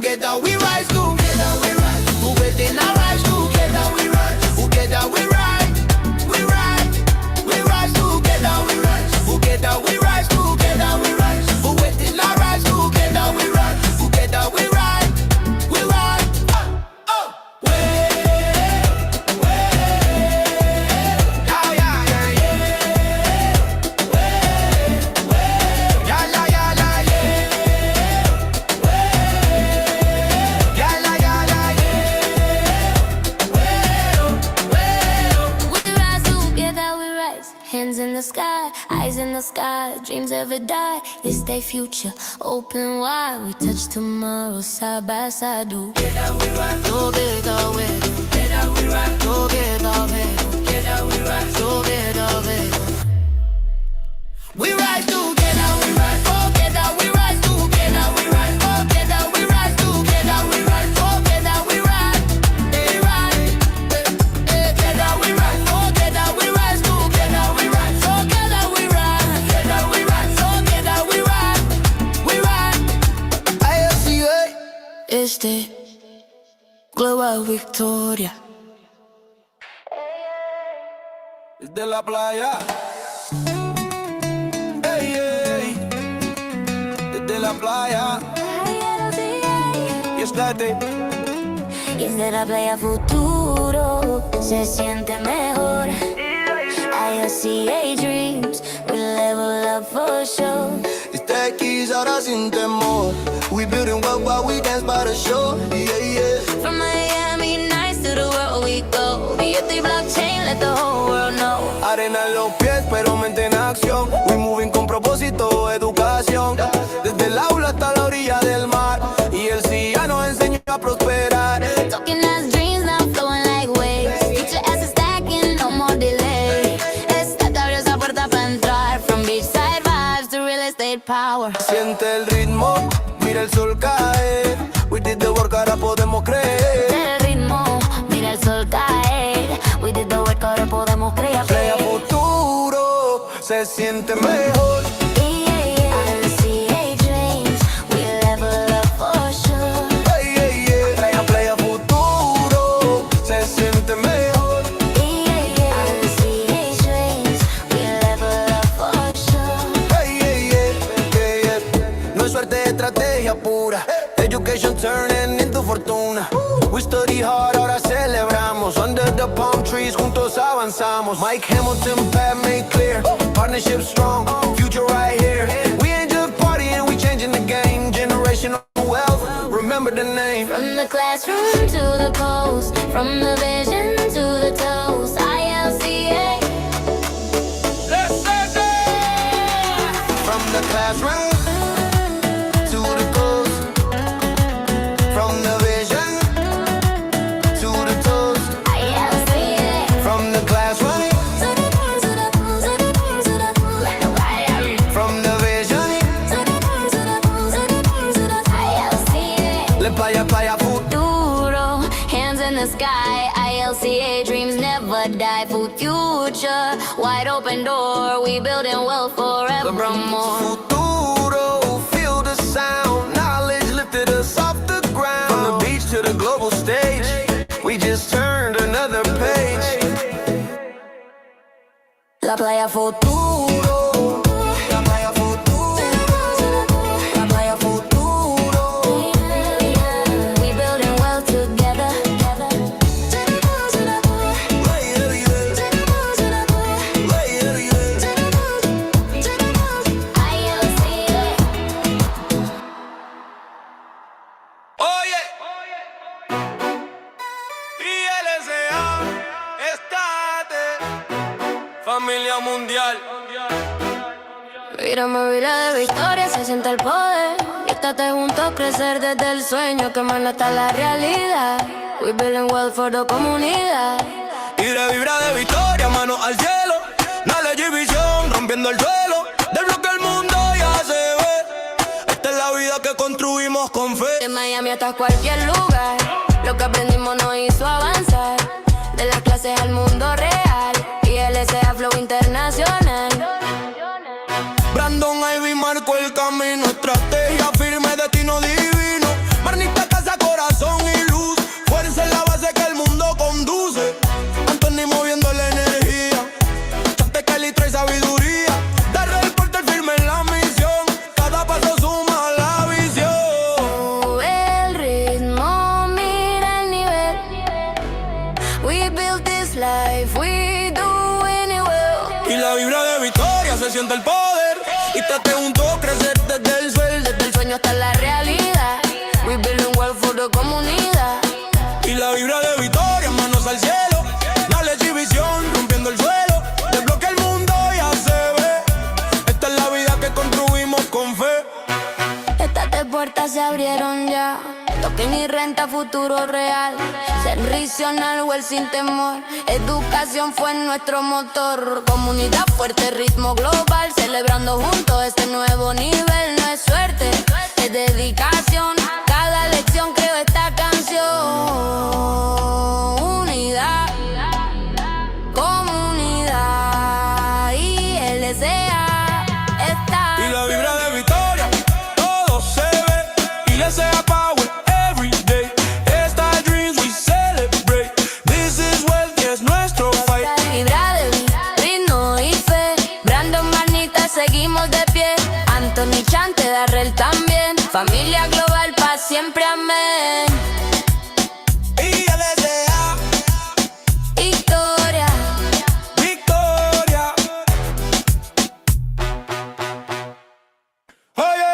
Together we rise, together we rise. Together we rise, together we rise. Together we rise, we rise, we rise. Together we rise, together we rise, together we rise. Together we rise, together we rise. Together we rise, we rise. Oh, way, way, yeah, yeah, yeah, yeah. Way, way, yeah, yeah, yeah, yeah, yeah. Way, yeah, yeah, yeah, yeah, yeah. We rise together, we rise. Hands in the sky, eyes in the sky. Dreams ever die, this day future open wide. We touch tomorrow side by side. Together we rise, together we rise. Together we rise, together we rise. Together we rise, together we rise. We rise together, we rise together, we rise together, we rise together, we rise together, we rise together, we rise, we rise, together we rise, together we rise, together we rise, together we rise, together we rise, together we rise, we rise. ILCA. Este Global Victoria. Desde la playa. Desde la playa. Y estate. Y desde la playa futuro se siente mejor. ILCA dreams, we level up for sure. Está X ahora sin temor. We building wealth while we dance by the shore. Yeah, yeah. From Miami nights to the world we go. B3 blockchain, let the whole world know. Arena en los pies, pero mente en acción. We moving con propósito, educación. Desde el aula hasta la orilla del mar. Y el CIA nos enseñó a prosperar. Tokenized dreams now flowing like waves. Get your asses stacking, no more delay. Esta te abrió esa puerta para entrar. From beachside vibes to real estate power. Siente el ritmo, mira el sol caer. We did the work, ahora podemos creer. El ritmo, mira el sol caer. We did the work, ahora podemos creer. Playa futuro, se siente mejor. ILCA dreams, we level up for sure. Playa futuro, se siente mejor. ILCA dreams, we level up for sure. No es suerte, estrategia pura. Education turning into fortuna. We study hard, ahora celebramos. Under the palm trees, juntos avanzamos. Mike Hamilton, Pat made clear. Partnership strong, future right here. We ain't just partying, we changing the game. Generational wealth, remember the name. From the classroom to the coast, from the vision to the toast. ILCA. From the classroom to the coast. From the vision to the toast. ILCA. From the classroom To the coast, to the coast, to the coast, to the coast. from the vision. To the coast, to the coast, to the coast, to the coast. ILCA. Le playa Futuro, hands in the sky. ILCA dreams never die. Future, wide open door. We building wealth forevermore. futuro. Feel the sound. Knowledge lifted us off the ground. From the beach to the global stage, we just turned another page. La playa futuro. La playa futuro. La playa futuro. We building wealth together. Oye, ILCA, estate, familia mundial. Mírame, vida de victoria, se siente el poder. Y estate juntos, crecer desde el sueño, que mano está la realidad. We building wealth for the comunidad. Y de vibra de victoria, manos al cielo. Knowledge y visión, rompiendo el suelo. Del bloque el mundo ya se ve. Esta es la vida que construimos con fe. De Miami hasta cualquier lugar, lo que aprendimos nos hizo avanzar. De las clases al mundo real, ILCA Flow Internacional. Brandon Ivey marcó el camino. Estrategia firme, destino divino. Barnita casi siente el poder. Y te junto crecer desde el suelo. Desde el sueño hasta la realidad. We building wealth for the comunidad. Y la vibra de victoria, manos al cielo. Dale exhibición, rompiendo el suelo. Desbloquea el mundo, ya se ve. Esta es la vida que construimos con fe. Estas tres puertas se abrieron ya. Token y renta, futuro real. Servicional, well sin temor. Educación fue nuestro motor. Comunidad fuerte, ritmo global. Celebrando juntos este nuevo nivel. No es suerte, es dedicación. Cada lección creo esta canción. Unidad, comunidad. ILCA está. Y la vibra de victoria, todo se ve. ILCA power every day. Esta dreams we celebrate. This is wealth, es nuestro fight. La vibra de ritmo y fe. Brandon manita, seguimos de pie. Anthony Chante, Darrell también. Familia global, pa' siempre, amén. ILCA, Victoria. victoria. Oye,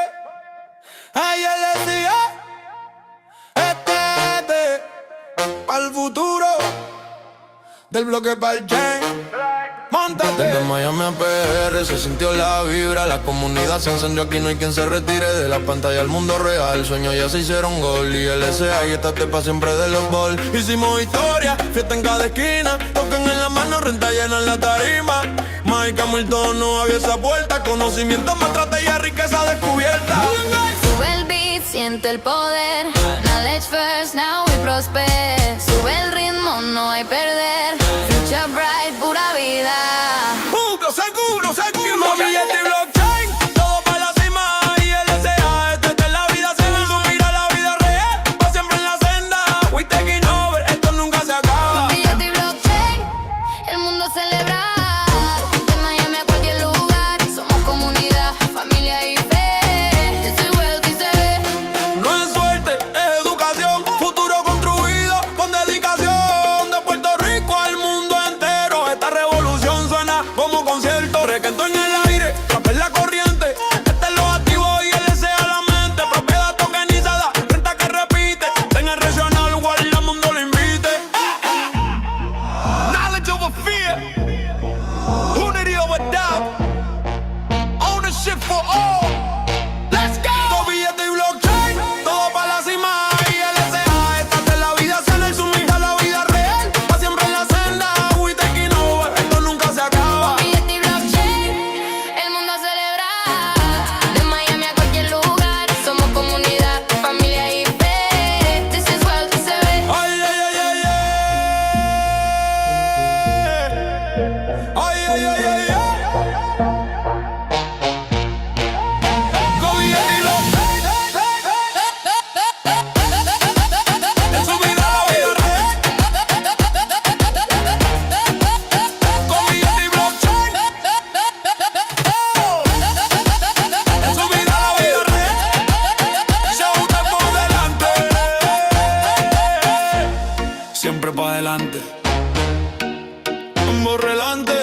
ILCA, pa'l futuro. Del bloque pa'l chain. Montate. Desde Miami a PR se sintió la vibra. La comunidad se encendió, aquí no hay quien se retire. De la pantalla al mundo real, sueños ya se hicieron gol. Y ILCA y estate pa' siempre de los ball. Hicimos historia, fiesta en cada esquina. Tocan en la mano, renta llena en la tarima. Mike Hamilton no había esa puerta. Conocimiento, más estrategia, riqueza descubierta. Sube el beat, siente el poder. Knowledge first, now we prosper. Sube el ritmo, no hay perder. Future bright, pura vida. Seguro, seguro. Billete y blockchain, todo para la cima. ILCA, esto es la vida, se nos subirá la vida real. Pa' siempre en la senda, we taking over, esto nunca se acaba. Billete y blockchain, el mundo celebra. De Miami a cualquier lugar, somos comunidad, familia y fe. Yo soy wealth y se ve. No es suerte, es educación, futuro construido con dedicación. De Puerto Rico al mundo entero, esta revolución suena como concierto. Requento en el aire, papel la corriente. Este es lo activo y ILCA la mente. Propiedad tokenizada, renta que repite. En el regional, igual el mundo lo invite. Knowledge over fear, unity over doubt, ownership for all. Let's go. Todo billete y blockchain, todo para la cima. ILCA, esta es la vida, se le sumida la vida real. Pa' siempre en la senda, we taking over, esto nunca se acaba. Billete y blockchain, el mundo celebra. De Miami a cualquier lugar, somos comunidad, familia y fe. This is wealth y se ve. Ay, ay, ay, ay, ay. Ay, ay, ay, ay, ay. Con billete y blockchain, en su vida la vida real. Con billete y blockchain, en su vida la vida real. Se busca por delante, siempre pa' adelante, un borrelante.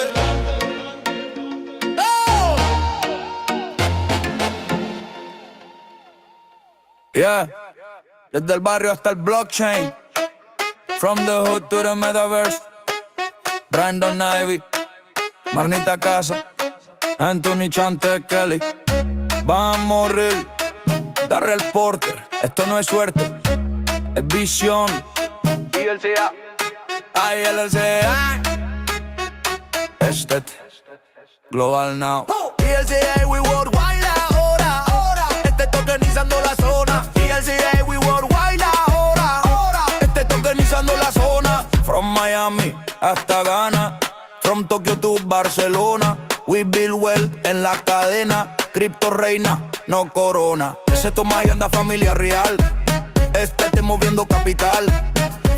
Yeah, desde el barrio hasta el blockchain, from the hood to the metaverse. Brandon Ivey, Marnita Casa, Anthony Chante Kelly. Vamos a morir, Darrell Porter. Esto no es suerte, es visión. ILCA, ILCA. Estet, global now. ILCA, we worldwide ahora. Tokenizando la zona. ILCA, we worldwide ahora. Tokenizando la zona. From Miami hasta Ghana, from Tokyo to Barcelona. We build wealth en la cadena. Cripto reina, no corona. Se toma y anda familia real. Te moviendo capital.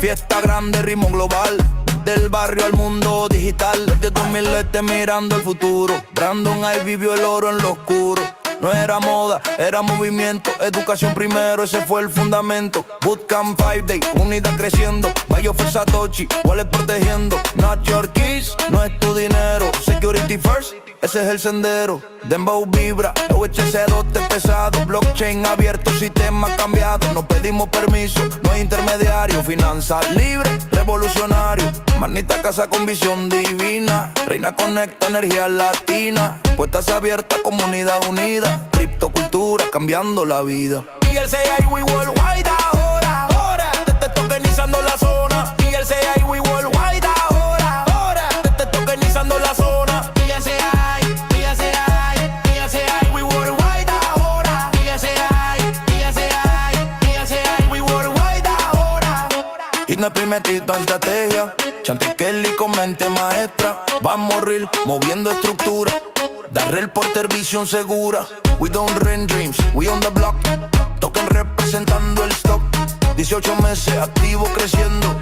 Fiesta grande, ritmo global. Del barrio al mundo digital. Desde 2000 mirando el futuro. Brandon Ivey vio el oro en lo oscuro. No era moda, era movimiento. Educación primero, ese fue el fundamento. Bootcamp 5 Day, unidad creciendo. Bayo for Satoshi, wallet protegiendo. Not your keys, no es tu dinero. Security first, ese es el sendero. Dembow vibra, OHC2 pesado. Blockchain abierto, sistema cambiado. No pedimos permiso, no hay intermediario. Finanzas libre, revolucionario. Manita casa con visión divina. Reina conecta energía latina. Puertas abiertas, comunidad unida. Criptocultura cambiando la vida. ILCA we worldwide ahora. Te tokenizando la zona. ILCA we worldwide ahora. Te tokenizando la zona. ILCA we worldwide ahora. ILCA we worldwide ahora. Y no es primetito en estrategia. Chante Kelly con mente maestra. Vamos a morir moviendo estructura. Darrell Porter visión segura. We don't rent dreams, we on the block. Token representando el stock. 18 meses activo creciendo.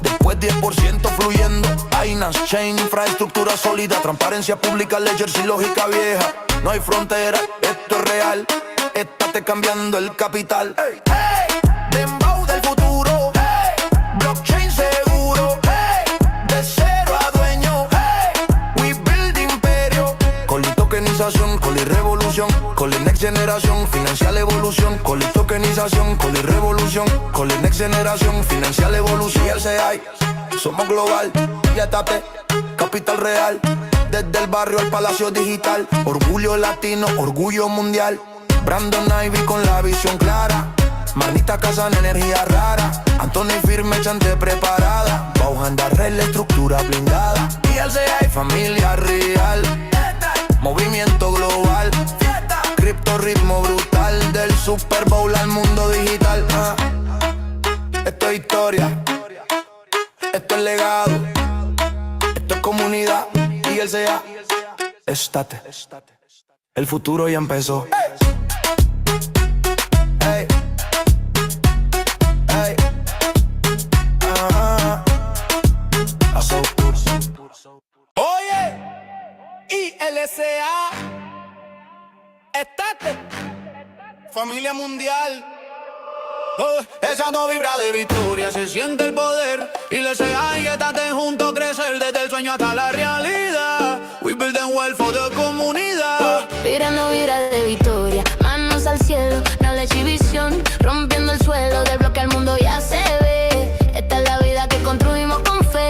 Después 10% fluyendo. Binance, chain, infraestructura sólida. Transparencia pública, ledgers y lógica vieja. No hay frontera, esto es real. Estate cambiando el capital. Hey, hey, dembow del futuro. Hey, blockchain seguro. Hey, de cero a dueño. Hey, we build imperio. Coli tokenización, coli revolución. Coli next generación, financial evolución. Coli tokenización, coli revolución. Coli next generación, financial evolución. ILCA, somos global. Fíjate, capital real. Desde el barrio al palacio digital. Orgullo latino, orgullo mundial. Brandon Ivey con la visión clara. Manita casa en energía rara. Anthony firme, chante preparada. Bauhan Darrell, la estructura blindada. ILCA, familia real. Movimiento global. Cripto ritmo brutal. Del Super Bowl al mundo digital. Esto es historia. Esto es legado. Esto es comunidad. ILCA, estate. El futuro ya empezó. Hey. Hey. Oye, ILCA, estate. Familia mundial. Esa no vibra de victoria, se siente el poder. ILCA y estate juntos, crecer desde el sueño hasta la realidad. We build and well for the comunidad. Virando vibra de victoria, manos al cielo, knowledge y visión. Rompiendo el suelo, del bloque al mundo ya se ve. Esta es la vida que construimos con fe.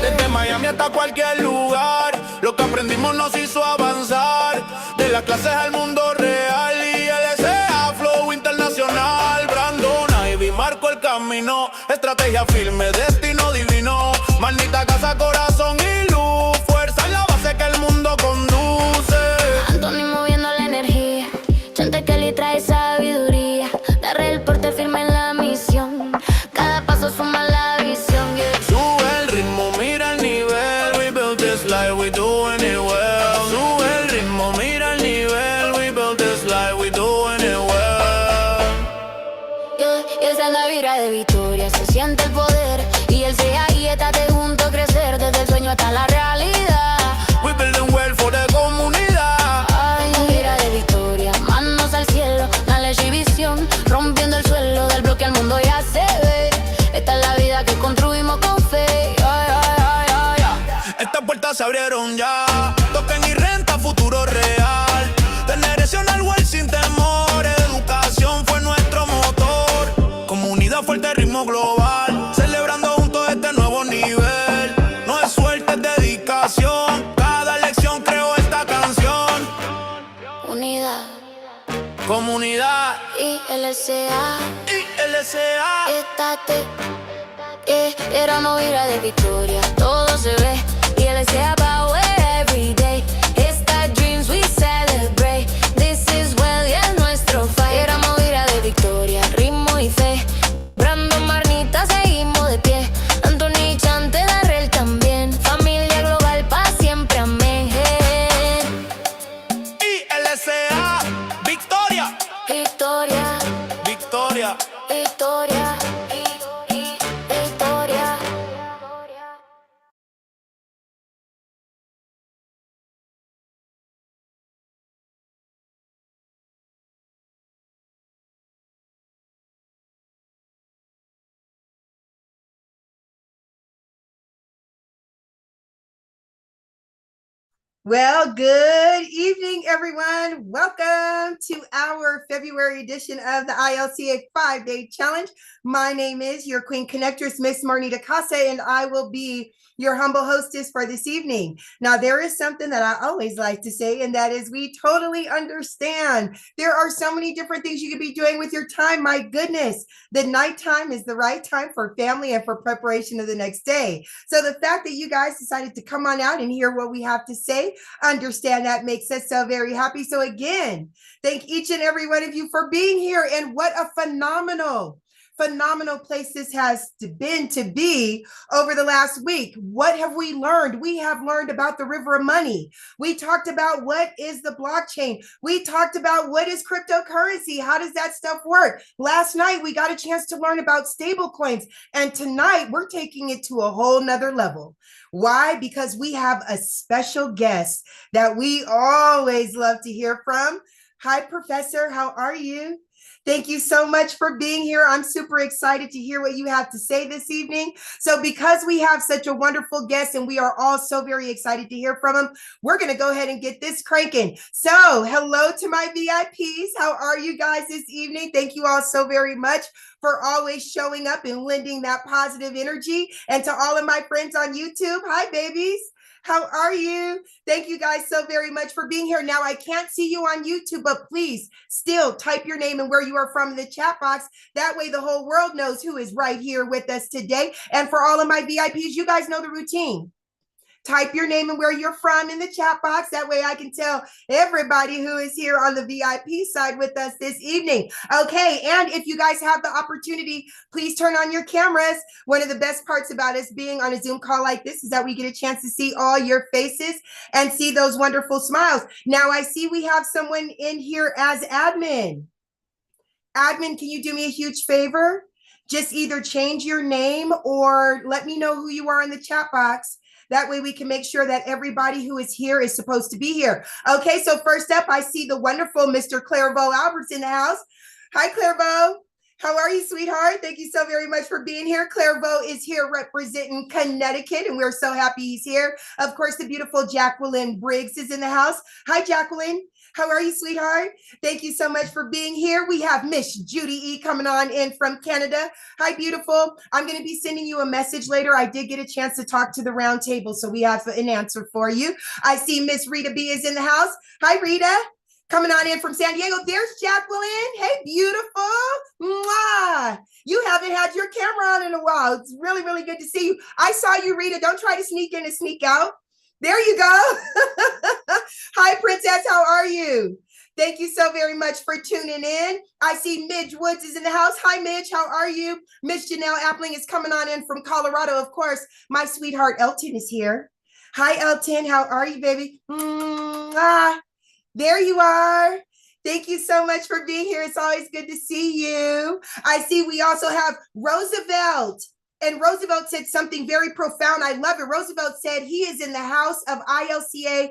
Desde Miami hasta cualquier lugar, lo que aprendimos nos hizo avanzar. De las clases al mundo real. ILCA, flow internacional. Brandon Ivey marcó el camino. Estrategia firme, destino divino. Manita casa, corazón y luz. Fuerza en la base que el mundo conduce. Anthony moviendo la energía. Chante Kelly trae sabiduría. Darrell Porter firme en la misión. Cada paso suma la visión, yeah. Sube el ritmo, mira el nivel. We built this life, we doing it well. Sube el ritmo, mira el nivel. We built this life, we doing it well. Y esa es la vibra de victoria, se siente el poder. Y el sea y estate junto, crecer desde el sueño hasta la realidad. We building well for the comunidad. Ay, vibra de victoria, manos al cielo, knowledge y visión. Rompiendo el suelo, del bloque al mundo ya se ve. Esta es la vida que construimos con fe. Ay, ay, ay, ay, ay. Estas puertas se abrieron ya. Token y renta, futuro real. Generacional wealth sin temor. Educación fue nuestro motor. Comunidad fuerte, ritmo global. Celebrando juntos este nuevo nivel. No es suerte, es dedicación. Cada lección creó esta canción. Unidad, Comunidad. ILCA, ILCA. estate. Era no vibra de victoria, todo se ve. ILCA power every day. Esta dreams we celebrate. This is well, yeah, nuestro fight. Era vibra de victoria, ritmo y fe. Brandon, Marnita, seguimos de pie. Anthony, Chante, Darrell también. Familia global, pa' siempre, amén. ILCA. Victoria. Historia, Victoria. historia, historia. Well, good evening, everyone. Welcome to our February edition of the ILCA 5-Day Challenge. My name is your Queen Connectress, Miss Marnita Casa, and I will be your humble hostess for this evening. Now, there is something that I always like to say, and that is we totally understand. There are so many different things you could be doing with your time. My goodness, the nighttime is the right time for family and for preparation of the next day. So the fact that you guys decided to come on out and hear what we have to say, understand that makes us so very happy. So again, thank each and every one of you for being here. And what a phenomenal place this has been to be over the last week. What have we learned? We have learned about the river of money. We talked about what is the blockchain. We talked about what is cryptocurrency. How does that stuff work? Last night, we got a chance to learn about stable coins. And tonight, we're taking it to a whole nother level. Why? Because we have a special guest that we always love to hear from. Hi, Professor. How are you? Thank you so much for being here. I'm super excited to hear what you have to say this evening. So because we have such a wonderful guest and we are all so very excited to hear from him, we're going to go ahead and get this cranking. So hello to my VIPs. How are you guys this evening? Thank you all so very much for always showing up and lending that positive energy. And to all of my friends on YouTube, hi, babies. How are you? Thank you guys so very much for being here. Now, I can't see you on YouTube, but please still type your name and where you are from in the chat box. That way the whole world knows who is right here with us today. And for all of my VIPs, you guys know the routine. Type your name and where you're from in the chat box. That way I can tell everybody who is here on the VIP side with us this evening. Okay, and if you guys have the opportunity, please turn on your cameras. One of the best parts about us being on a Zoom call like this is that we get a chance to see all your faces and see those wonderful smiles. Now I see we have someone in here as admin. Admin, can you do me a huge favor? Just either change your name or let me know who you are in the chat box. That way we can make sure that everybody who is here is supposed to be here. Okay, so first up, I see the wonderful Mr. Clairvaux Alberts in the house. Hi, Clairvaux. How are you, sweetheart? Thank you so very much for being here. Clairvaux is here representing Connecticut, and we're so happy he's here. Of course, the beautiful Jacqueline Briggs is in the house. Hi, Jacqueline. How are you, sweetheart? Thank you so much for being here. We have Miss Judy E coming on in from Canada. Hi, beautiful. I'm going to be sending you a message later. I did get a chance to talk to the round table, so we have an answer for you. I see Miss Rita B is in the house. Hi, Rita. Coming on in from San Diego. There's Jacqueline. Hey, beautiful. Mwah. You haven't had your camera on in a while. It's really, really good to see you. I saw you, Rita. Don't try to sneak in and sneak out. There you go. Hi, Princess. How are you? Thank you so very much for tuning in. I see Midge Woods is in the house. Hi, Midge. How are you? Miss Janelle Appling is coming on in from Colorado. Of course, my sweetheart Elton is here. Hi, Elton. How are you, baby? There you are. Thank you so much for being here. It's always good to see you. I see we also have Roosevelt. And Roosevelt said something very profound. I love it. Roosevelt said he is in the house of ILCA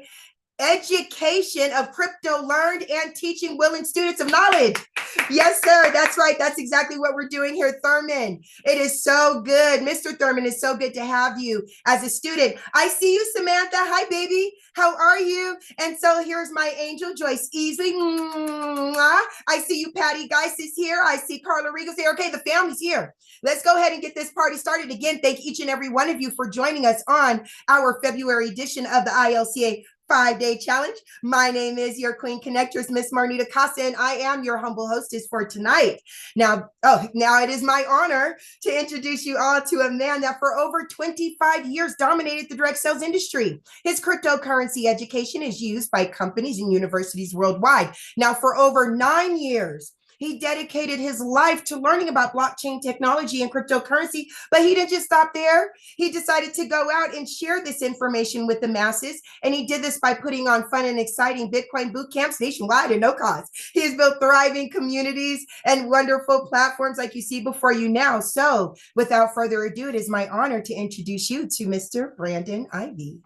education of crypto learned and teaching willing students of knowledge. Yes, sir. That's right. That's exactly what we're doing here, Thurman. It is so good. Mr. Thurman, it's so good to have you as a student. I see you, Samantha. Hi, baby. How are you? And so here's my angel, Joyce Easley. I see you, Patty Geis is here. I see Carla Regal's here. Okay, the family's here. Let's go ahead and get this party started. Again, thank each and every one of you for joining us on our February edition of the ILCA 5-Day Challenge. My name is your Queen Connectress, Miss Marnita Casa, and I am your humble hostess for tonight. Now it is my honor to introduce you all to a man that for over 25 years dominated the direct sales industry. His cryptocurrency education is used by companies and universities worldwide. Now, for over 9 years, he dedicated his life to learning about blockchain technology and cryptocurrency, but he didn't just stop there. He decided to go out and share this information with the masses, and he did this by putting on fun and exciting Bitcoin boot camps nationwide at no cost. He has built thriving communities and wonderful platforms like you see before you now. So without further ado, it is my honor to introduce you to Mr. Brandon Ivey.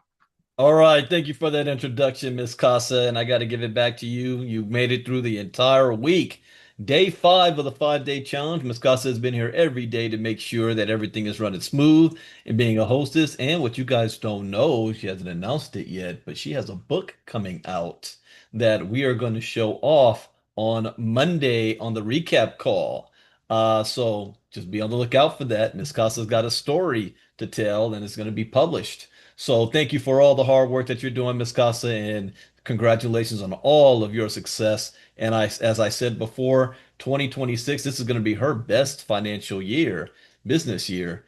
All right, thank you for that introduction, Miss Casa, and I got to give it back to you. You made it through the entire week. Day 5 of the 5-day challenge. Miss Casa has been here every day to make sure that everything is running smooth and being a hostess. And what you guys don't know, she hasn't announced it yet, but she has a book coming out that we are going to show off on Monday on the recap call. So just be on the lookout for that. Miss Casa's got a story to tell, and it's going to be published. So thank you for all the hard work that you're doing, Miss Casa, and congratulations on all of your success. And as I said before, 2026, this is going to be her best financial year, business year,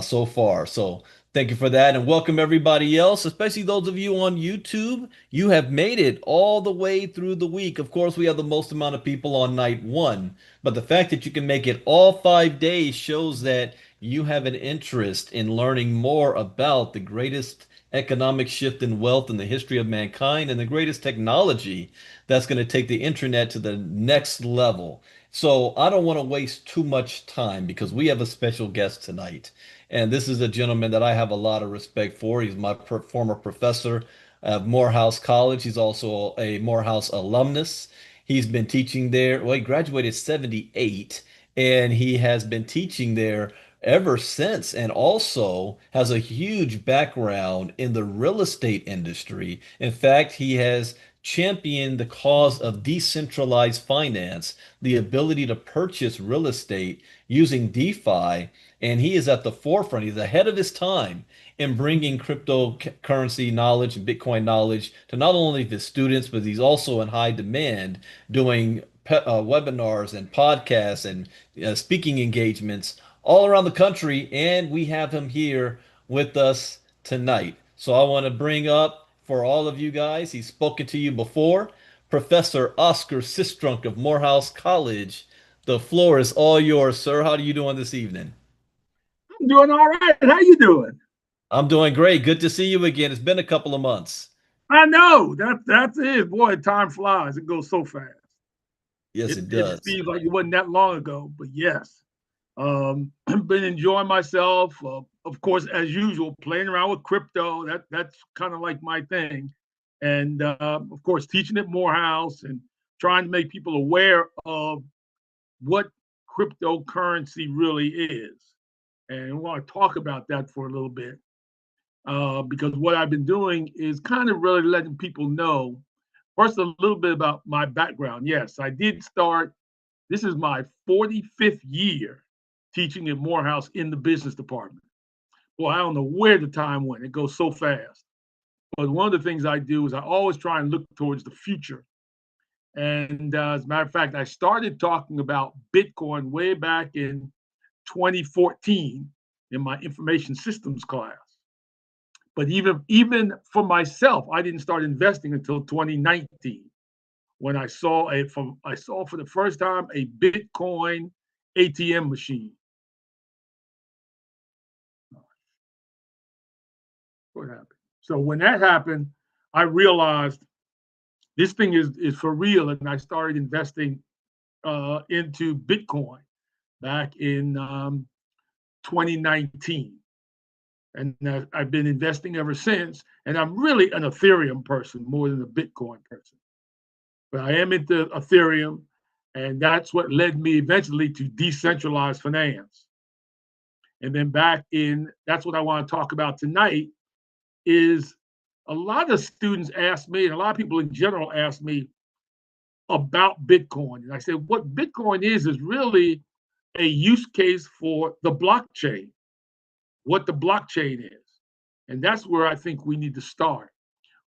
so far. So thank you for that, and welcome everybody else, especially those of you on YouTube. You have made it all the way through the week. Of course, we have the most amount of people on night one, but the fact that you can make it all 5 days shows that you have an interest in learning more about the greatest economic shift in wealth in the history of mankind and the greatest technology that's going to take the internet to the next level. So I don't want to waste too much time because we have a special guest tonight. And this is a gentleman that I have a lot of respect for. He's my former professor at Morehouse College. He's also a Morehouse alumnus. He's been teaching there. Well, he graduated 78 and he has been teaching there ever since, and also has a huge background in the real estate industry. In fact, he has championed the cause of decentralized finance, the ability to purchase real estate using DeFi, and he is at the forefront. He's ahead of his time in bringing cryptocurrency knowledge and Bitcoin knowledge to not only his students, but he's also in high demand doing webinars and podcasts and speaking engagements all around the country, and we have him here with us tonight. So I want to bring up for all of you guys, he's spoken to you before, Professor Oscar Sistrunk of Morehouse College. The floor is all yours, sir. How are you doing this evening? I'm doing all right. How you doing? I'm doing great. Good to see you again. It's been a couple of months. I know that's it. Boy, time flies. It goes so fast. Yes, It, it it does. seems like it wasn't that long ago, but yes. Been enjoying myself. Of course, as usual, playing around with crypto. That's kind of like my thing. And of course, teaching at Morehouse and trying to make people aware of what cryptocurrency really is. And I want to talk about that for a little bit. Because what I've been doing is kind of really letting people know. First, a little bit about my background. Yes, I did start, this is my 45th year teaching at Morehouse in the business department. Well, I don't know where the time went. It goes so fast. But one of the things I do is I always try and look towards the future. And as a matter of fact, I started talking about Bitcoin way back in 2014 in my information systems class. But even for myself, I didn't start investing until 2019 when I saw for the first time a Bitcoin ATM machine. What happened? So when that happened, I realized this thing is for real, and I started investing into Bitcoin back in 2019. And I've been investing ever since. And I'm really an Ethereum person more than a Bitcoin person. But I am into Ethereum, and that's what led me eventually to decentralized finance. And then that's what I want to talk about tonight, is a lot of students ask me, and a lot of people in general ask me about Bitcoin. And I said, what Bitcoin is really a use case for the blockchain, what the blockchain is. And that's where I think we need to start.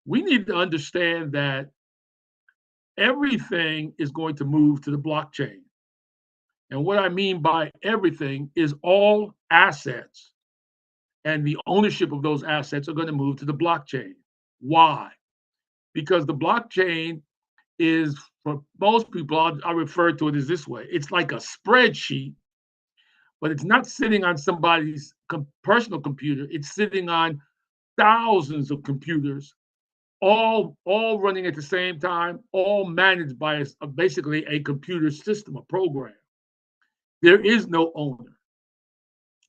We need to understand that everything is going to move to the blockchain. And what I mean by everything is all assets and the ownership of those assets are going to move to the blockchain. Why? Because the blockchain is, for most people, I refer to it as this way. It's like a spreadsheet, but it's not sitting on somebody's personal computer. It's sitting on thousands of computers, all running at the same time, all managed by basically a computer system, a program. There is no owner.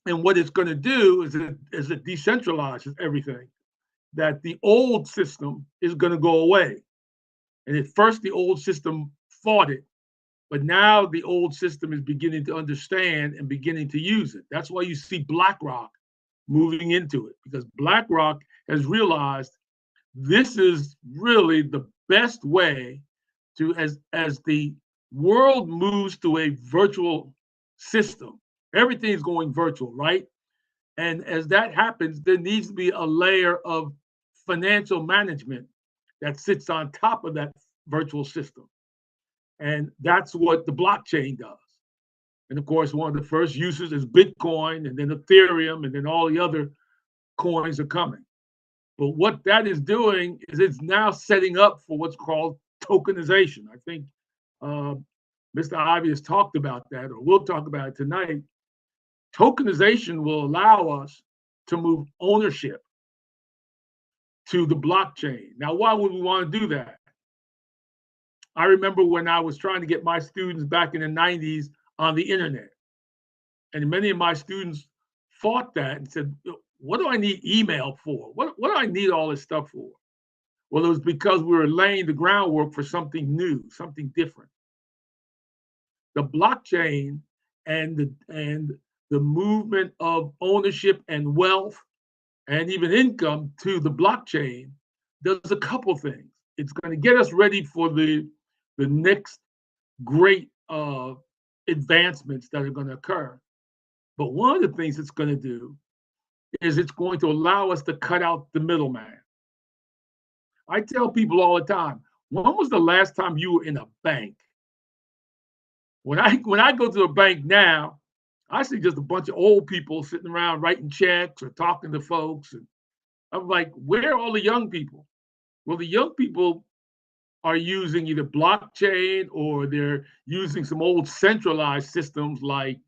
And what it's going to do is it decentralizes everything. That the old system is going to go away. And at first, the old system fought it. But now the old system is beginning to understand and beginning to use it. That's why you see BlackRock moving into it, because BlackRock has realized this is really the best way to, as the world moves to a virtual system, everything's going virtual, right? And as that happens, there needs to be a layer of financial management that sits on top of that virtual system. And that's what the blockchain does. And of course, one of the first uses is Bitcoin, and then Ethereum, and then all the other coins are coming. But what that is doing is it's now setting up for what's called tokenization. I think Mr. Ivey has talked about that, or we'll talk about it tonight. Tokenization will allow us to move ownership to the blockchain. Now, why would we want to do that? I remember when I was trying to get my students back in the 90s on the internet, and many of my students fought that and said, what do I need email for? What do I need all this stuff for? Well, it was because we were laying the groundwork for something new, something different. The blockchain and the movement of ownership and wealth and even income to the blockchain does a couple things. It's going to get us ready for the next great advancements that are going to occur. But one of the things it's going to do is it's going to allow us to cut out the middleman. I tell people all the time, when was the last time you were in a bank? When I go to a bank now, I see just a bunch of old people sitting around writing checks or talking to folks. And I'm like, where are all the young people? Well, the young people are using either blockchain or they're using some old centralized systems like,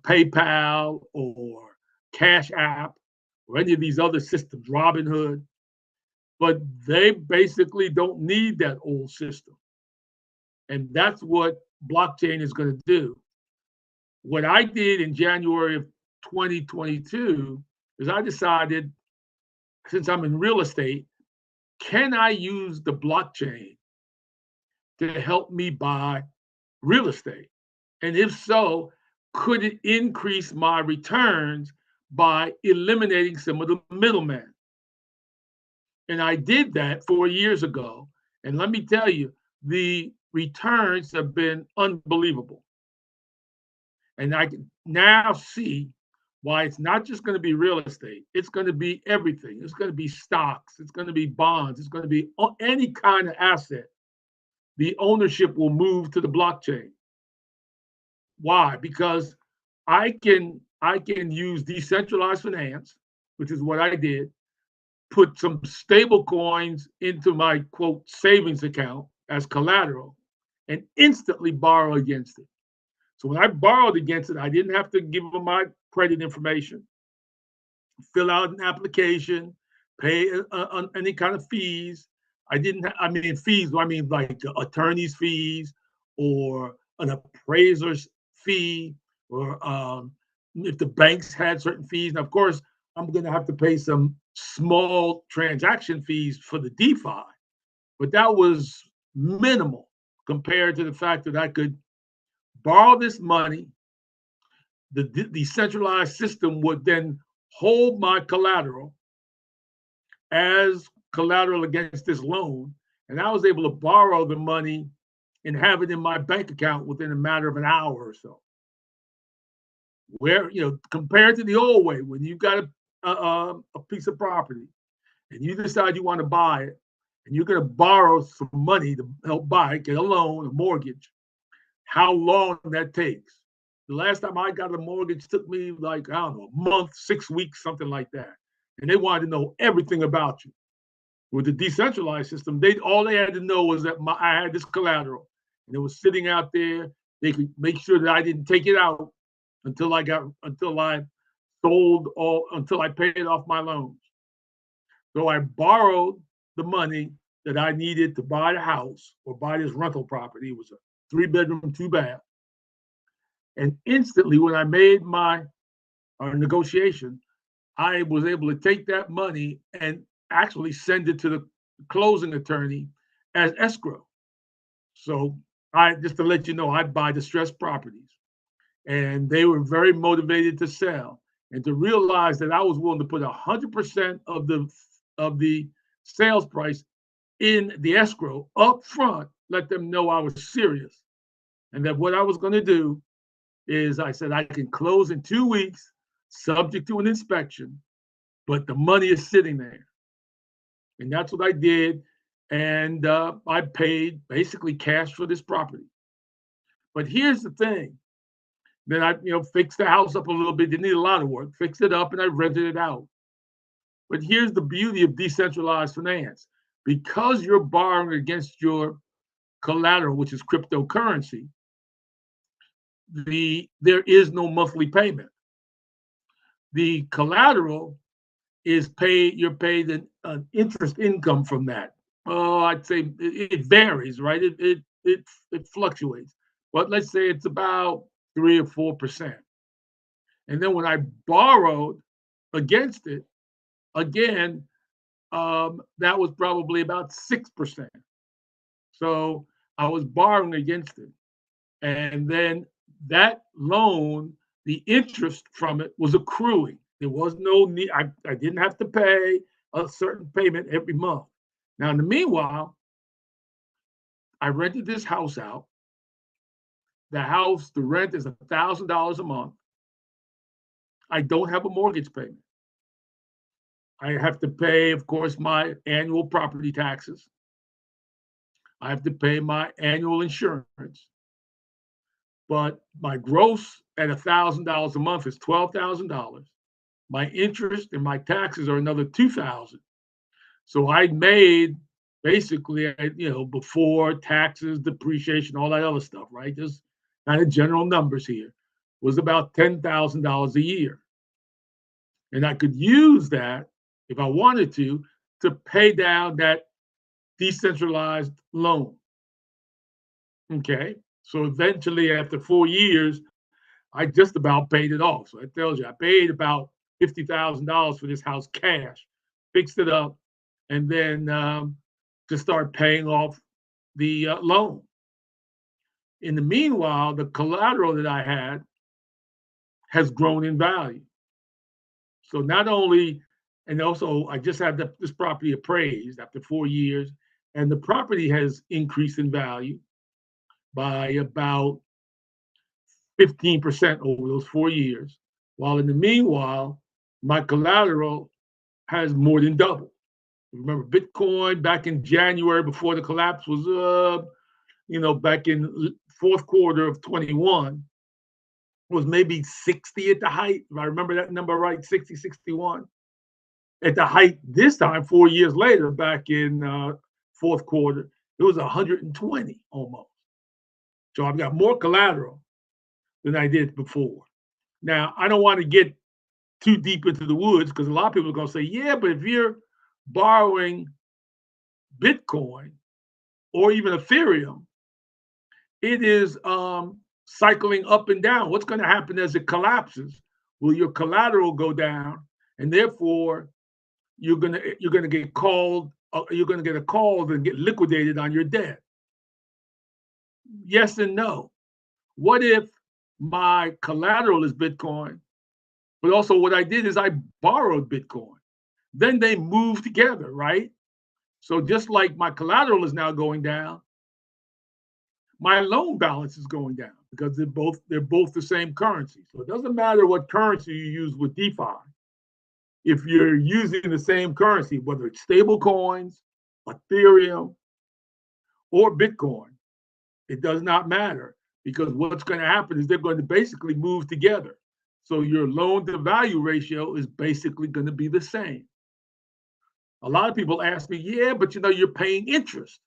PayPal or Cash App or any of these other systems, Robinhood. But they basically don't need that old system. And that's what blockchain is going to do. What I did in January of 2022 is I decided, since I'm in real estate, can I use the blockchain to help me buy real estate? And if so, could it increase my returns by eliminating some of the middlemen? And I did that 4 years ago. And let me tell you, the returns have been unbelievable. And I can now see why it's not just going to be real estate. It's going to be everything. It's going to be stocks. It's going to be bonds. It's going to be any kind of asset. The ownership will move to the blockchain. Why? Because I can use decentralized finance, which is what I did, put some stable coins into my quote savings account as collateral, and instantly borrow against it. So when I borrowed against it, I didn't have to give them my credit information, fill out an application, pay any kind of fees. Fees, I mean like attorney's fees or an appraiser's fee, or if the banks had certain fees. And of course, I'm going to have to pay some small transaction fees for the DeFi, but that was minimal compared to the fact that I could borrow this money. The decentralized system would then hold my collateral as collateral against this loan, and I was able to borrow the money and have it in my bank account within a matter of an hour or so. Where, compared to the old way, when you got a piece of property and you decide you want to buy it, and you're going to borrow some money to help buy it, get a loan, a mortgage, how long that takes. The last time I got a mortgage took me like, I don't know, a month, 6 weeks, something like that. And they wanted to know everything about you. With the decentralized system, all they had to know was that I had this collateral, and it was sitting out there. They could make sure that I didn't take it out until I paid off my loans. So I borrowed the money that I needed to buy the house or buy this rental property. It was a 3-bedroom, 2-bath. And instantly, when I made my negotiation, I was able to take that money and actually send it to the closing attorney as escrow. So just to let you know, I buy distressed properties, and they were very motivated to sell and to realize that I was willing to put 100% of the sales price in the escrow up front, let them know I was serious, and that what I was going to do is I said I can close in 2 weeks, subject to an inspection, but the money is sitting there. And that's what I did. And I paid basically cash for this property. But here's the thing. Then I, fixed the house up a little bit. Didn't need a lot of work. Fixed it up and I rented it out. But here's the beauty of decentralized finance. Because you're borrowing against your collateral, which is cryptocurrency, there is no monthly payment. The collateral is paid, you're paid an interest income from that. Oh, I'd say it varies, right? It fluctuates. But let's say it's about 3 or 4%. And then when I borrowed against it, again, that was probably about 6%. So I was borrowing against it. And then that loan, the interest from it was accruing. There was no need, I didn't have to pay a certain payment every month. Now, in the meanwhile, I rented this house out. The rent is $1,000 a month. I don't have a mortgage payment. I have to pay, of course, my annual property taxes. I have to pay my annual insurance. But my gross at $1,000 a month is $12,000. My interest and my taxes are another $2,000. So I made basically, before taxes, depreciation, all that other stuff, right? Just kind of general numbers here, was about $10,000 a year. And I could use that, if I wanted to pay down that decentralized loan. Okay. So eventually, after 4 years, I just about paid it off. So that tells you I paid about $50,000 for this house cash, fixed it up, and then to start paying off the loan. In the meanwhile, the collateral that I had has grown in value. So not only, and also I just had this property appraised after 4 years, and the property has increased in value by about 15% over those 4 years, while in the meanwhile, my collateral has more than doubled. Remember, Bitcoin back in January before the collapse was, back in fourth quarter of 21, was maybe 60 at the height. If I remember that number right, 60, 61. At the height this time, 4 years later, back in fourth quarter, it was 120 almost. So I've got more collateral than I did before. Now, I don't want to get too deep into the woods because a lot of people are going to say, yeah, but if you're borrowing Bitcoin or even Ethereum, it is cycling up and down. What's going to happen as it collapses? Will your collateral go down, and therefore you're going to get called? You're going to get a call and get liquidated on your debt. Yes and no. What if my collateral is Bitcoin, but also what I did is I borrowed Bitcoin? Then they move together, right? So just like my collateral is now going down, my loan balance is going down because they're both the same currency. So it doesn't matter what currency you use with DeFi. If you're using the same currency, whether it's stable coins, Ethereum, or Bitcoin, it does not matter, because what's going to happen is they're going to basically move together. So your loan to value ratio is basically going to be the same. A lot of people ask me, yeah, but you're paying interest.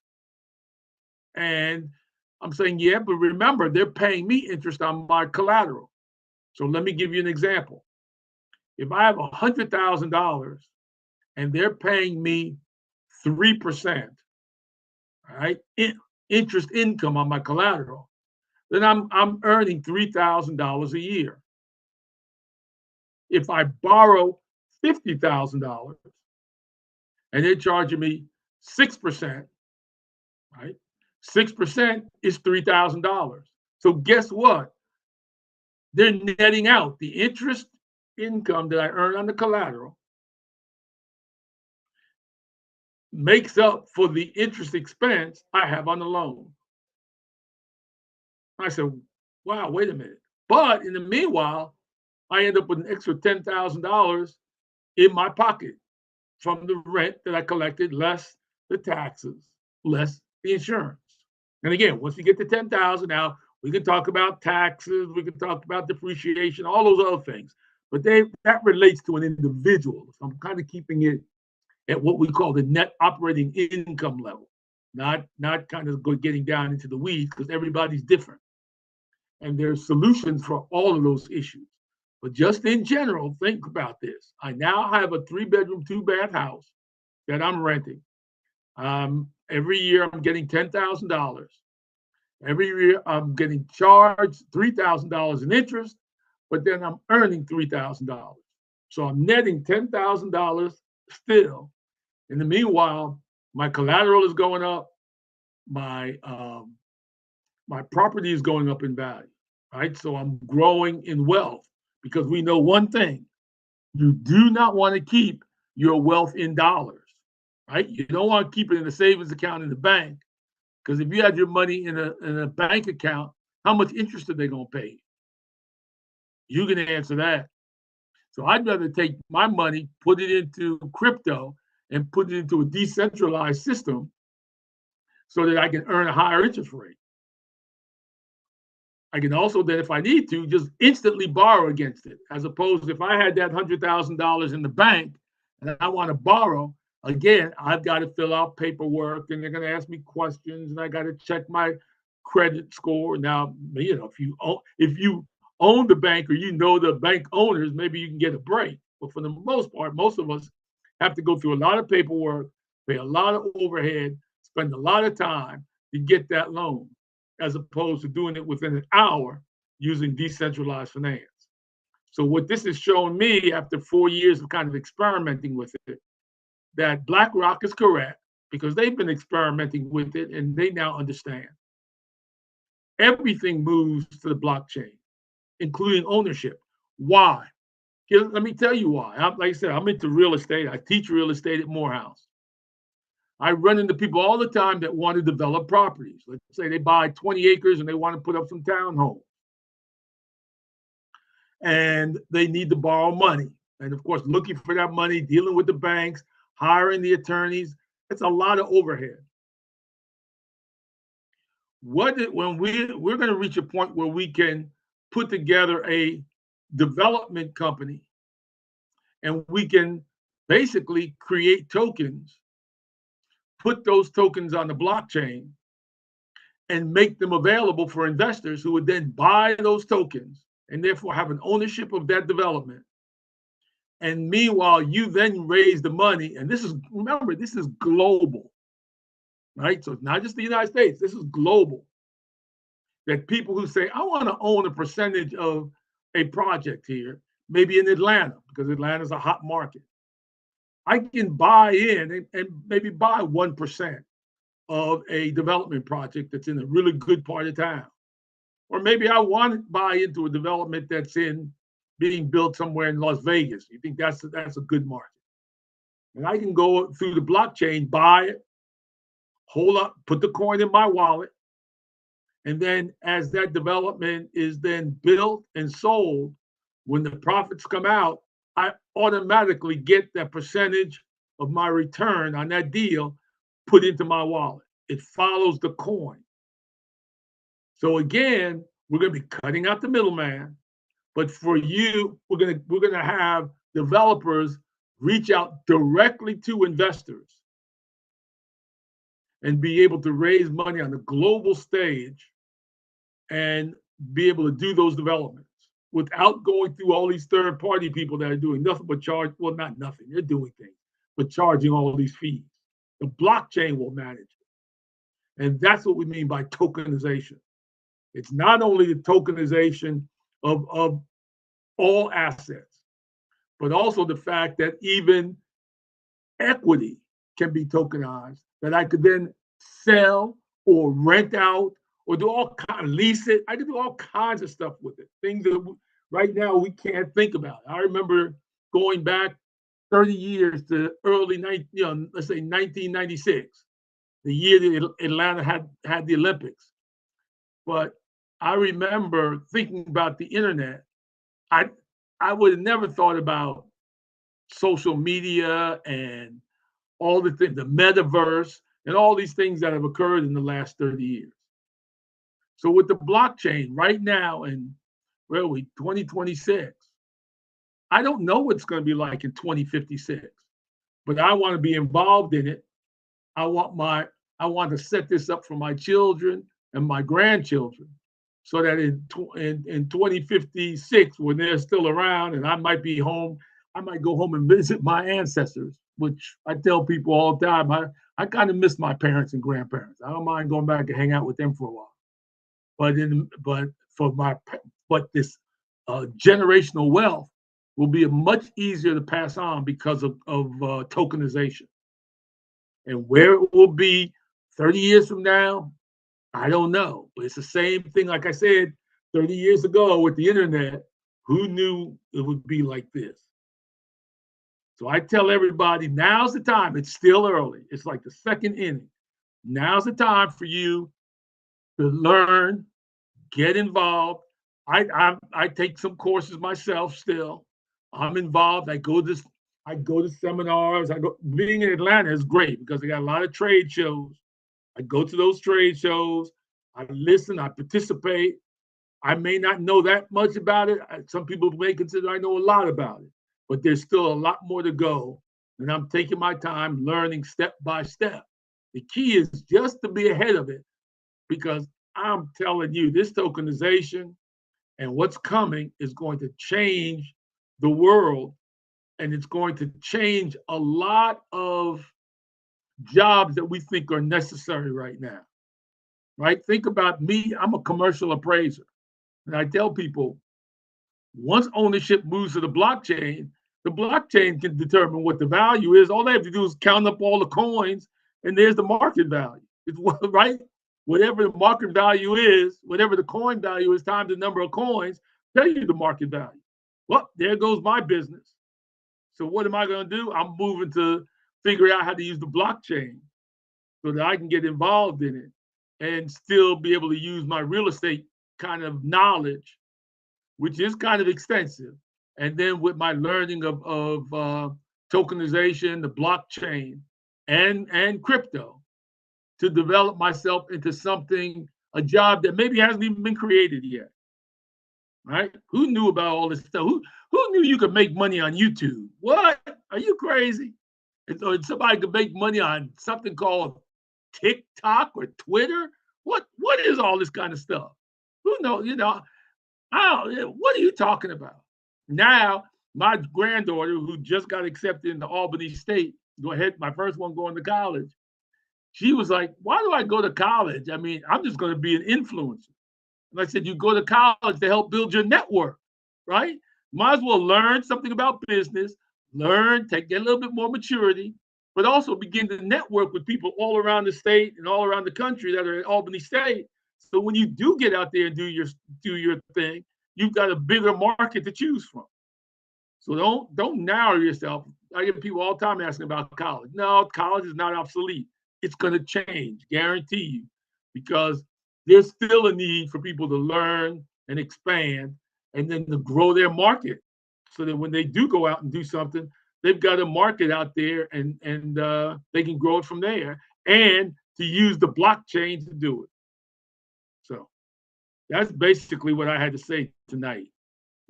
And I'm saying, yeah, but remember, they're paying me interest on my collateral. So let me give you an example. If I have $100,000 and they're paying me 3%, all right, interest income on my collateral, then I'm earning $3,000 a year. If I borrow $50,000 and they're charging me 6%, right? 6% is $3,000. So guess what? They're netting out the interest income that I earn on the collateral makes up for the interest expense I have on the loan. I said, wow, wait a minute. But in the meanwhile, I end up with an extra $10,000 in my pocket from the rent that I collected, less the taxes, less the insurance. And again, once we get to 10,000, now we can talk about taxes, we can talk about depreciation, all those other things. But that relates to an individual. So I'm kind of keeping it at what we call the net operating income level, not kind of getting down into the weeds, because everybody's different. And there's solutions for all of those issues. But just in general, think about this. I now have a 3-bedroom, 2-bath house that I'm renting. Every year I'm getting $10,000. Every year I'm getting charged $3,000 in interest, but then I'm earning $3,000. So I'm netting $10,000 still. In the meanwhile, my collateral is going up. My property is going up in value, right? So I'm growing in wealth, because we know one thing: you do not want to keep your wealth in dollars, right? You don't want to keep it in a savings account in the bank, because if you had your money in a bank account, how much interest are they going to pay? You can answer that. So I'd rather take my money, put it into crypto, and put it into a decentralized system so that I can earn a higher interest rate. I can also then, if I need to, just instantly borrow against it, as opposed to if I had that $100,000 in the bank and I want to borrow, again, I've got to fill out paperwork and they're going to ask me questions and I got to check my credit score. Now, you know, if you own the bank or you know the bank owners, maybe you can get a break. But for the most part, most of us have to go through a lot of paperwork, pay a lot of overhead, spend a lot of time to get that loan, as opposed to doing it within an hour using decentralized finance. So what this has shown me after 4 years of kind of experimenting with it, that BlackRock is correct, because they've been experimenting with it and they now understand. Everything moves to the blockchain, including ownership. Why? Let me tell you why. Like I said, I'm into real estate. I teach real estate at Morehouse. I run into people all the time that want to develop properties. Let's say they buy 20 acres and they want to put up some townhomes. And they need to borrow money. And of course, looking for that money, dealing with the banks, hiring the attorneys, it's a lot of overhead. When we're going to reach a point where we can put together a development company and we can basically create tokens, put those tokens on the blockchain, and make them available for investors who would then buy those tokens and therefore have an ownership of that development. And meanwhile, you then raise the money. And remember, this is global, right? So it's not just the United States, this is global. That people who say, I want to own a percentage of a project here, maybe in Atlanta, because Atlanta's a hot market. I can buy in and maybe buy 1% of a development project that's in a really good part of town. Or maybe I want to buy into a development that's being built somewhere in Las Vegas. You think that's a good market. And I can go through the blockchain, buy it, hold up, put the coin in my wallet. And then as that development is then built and sold, when the profits come out, I automatically get that percentage of my return on that deal put into my wallet. It follows the coin. So again, we're going to be cutting out the middleman, but for you, we're going to have developers reach out directly to investors and be able to raise money on the global stage and be able to do those developments without going through all these third-party people that are doing nothing but charge. Well, not nothing. They're doing things, but charging all of these fees. The blockchain will manage it. And that's what we mean by tokenization. It's not only the tokenization of all assets, but also the fact that even equity can be tokenized, that I could then sell or rent out or do all kind lease it. I could do all kinds of stuff with it. Things that right now we can't think about. I remember going back 30 years to early let's say 1996, the year that Atlanta had the Olympics. But I remember thinking about the internet. I I would have never thought about social media and all the things, the metaverse, and all these things that have occurred in the last 30 years. So with the blockchain right now in where are we 2026, I don't know what it's going to be like in 2056, but I want to be involved in it. I want my I want to set this up for my children and my grandchildren so that in 2056, when they're still around and I might be home, I might go home and visit my ancestors, which I tell people all the time. I kind of miss my parents and grandparents. I don't mind going back and hang out with them for a while. But for my but this generational wealth will be much easier to pass on because of tokenization. And where it will be 30 years from now, I don't know. But it's the same thing, like I said, 30 years ago with the internet, who knew it would be like this? So I tell everybody, now's the time. It's still early. It's like the second inning. Now's the time for you to learn, get involved. I take some courses myself still. I'm involved. I go to seminars. Being in Atlanta is great because they got a lot of trade shows. I go to those trade shows. I listen. I participate. I may not know that much about it. Some people may consider I know a lot about it, but there's still a lot more to go. And I'm taking my time learning step by step. The key is just to be ahead of it because I'm telling you, this tokenization and what's coming is going to change the world, and it's going to change a lot of jobs that we think are necessary right now. Right? Think about me. I'm a commercial appraiser. And I tell people, once ownership moves to the blockchain can determine what the value is. All they have to do is count up all the coins, and there's the market value. It's right. Whatever the market value is, whatever the coin value is, times the number of coins, tell you the market value. Well, there goes my business. So what am I going to do? I'm moving to figure out how to use the blockchain so that I can get involved in it and still be able to use my real estate kind of knowledge, which is kind of extensive. And then with my learning of tokenization, the blockchain, and crypto, to develop myself into something, a job that maybe hasn't even been created yet. Right? Who knew about all this stuff? Who knew you could make money on YouTube? What? Are you crazy? Or somebody could make money on something called TikTok or Twitter? What is all this kind of stuff? Who knows? What are you talking about? Now, my granddaughter, who just got accepted into Albany State, my first one going to college, she was like, why do I go to college? I mean, I'm just going to be an influencer. And I said, you go to college to help build your network, right? Might as well learn something about business, get a little bit more maturity, but also begin to network with people all around the state and all around the country that are at Albany State. So when you do get out there and do your thing, you've got a bigger market to choose from. So don't narrow yourself. I get people all the time asking about college. No, college is not obsolete. It's going to change, guarantee you, because there's still a need for people to learn and expand and then to grow their market so that when they do go out and do something, they've got a market out there and they can grow it from there and to use the blockchain to do it. So that's basically what I had to say tonight.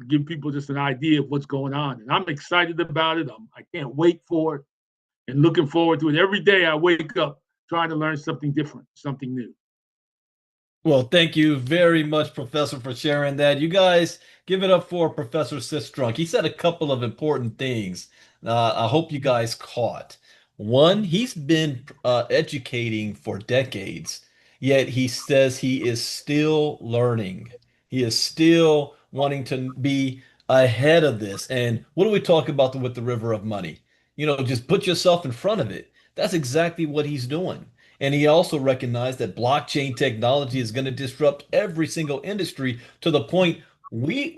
Give people just an idea of what's going on. And I'm excited about it. I can't wait for it and looking forward to it. Every day I wake up trying to learn something different, something new. Well, thank you very much, Professor, for sharing that. You guys give it up for Professor Sistrunk. He said a couple of important things I hope you guys caught. One, he's been educating for decades, yet he says he is still learning. He is still wanting to be ahead of this. And what do we talk about with the river of money? Just put yourself in front of it. That's exactly what he's doing. And he also recognized that blockchain technology is going to disrupt every single industry to the point we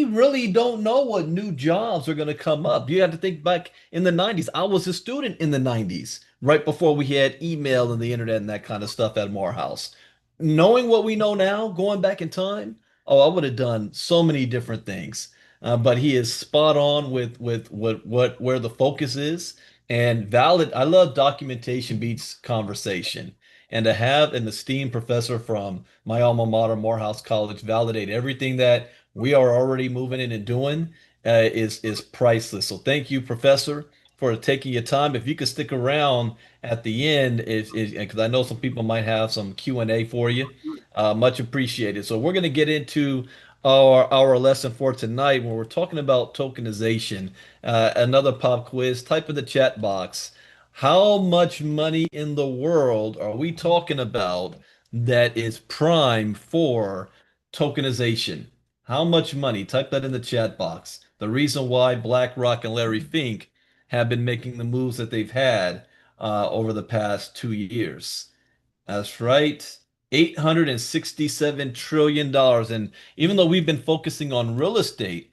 really don't know what new jobs are going to come up. You have to think back in the 90s. I was a student in the 90s, right before we had email and the internet and that kind of stuff at Morehouse. Knowing what we know now, going back in time, oh, I would have done so many different things. But he is spot on with what where the focus is and valid. I love documentation beats conversation. And to have an esteemed professor from my alma mater, Morehouse College, validate everything that we are already moving in and doing is priceless. So thank you, Professor, for taking your time. If you could stick around at the end, is because I know some people might have some Q&A for you. Much appreciated. So we're going to get into our lesson for tonight when we're talking about tokenization. Another pop quiz. Type in the chat box. How much money in the world are we talking about that is prime for tokenization? How much money? Type that in the chat box. The reason why BlackRock and Larry Fink have been making the moves that they've had over the past 2 years. That's right. $867 trillion. And even though we've been focusing on real estate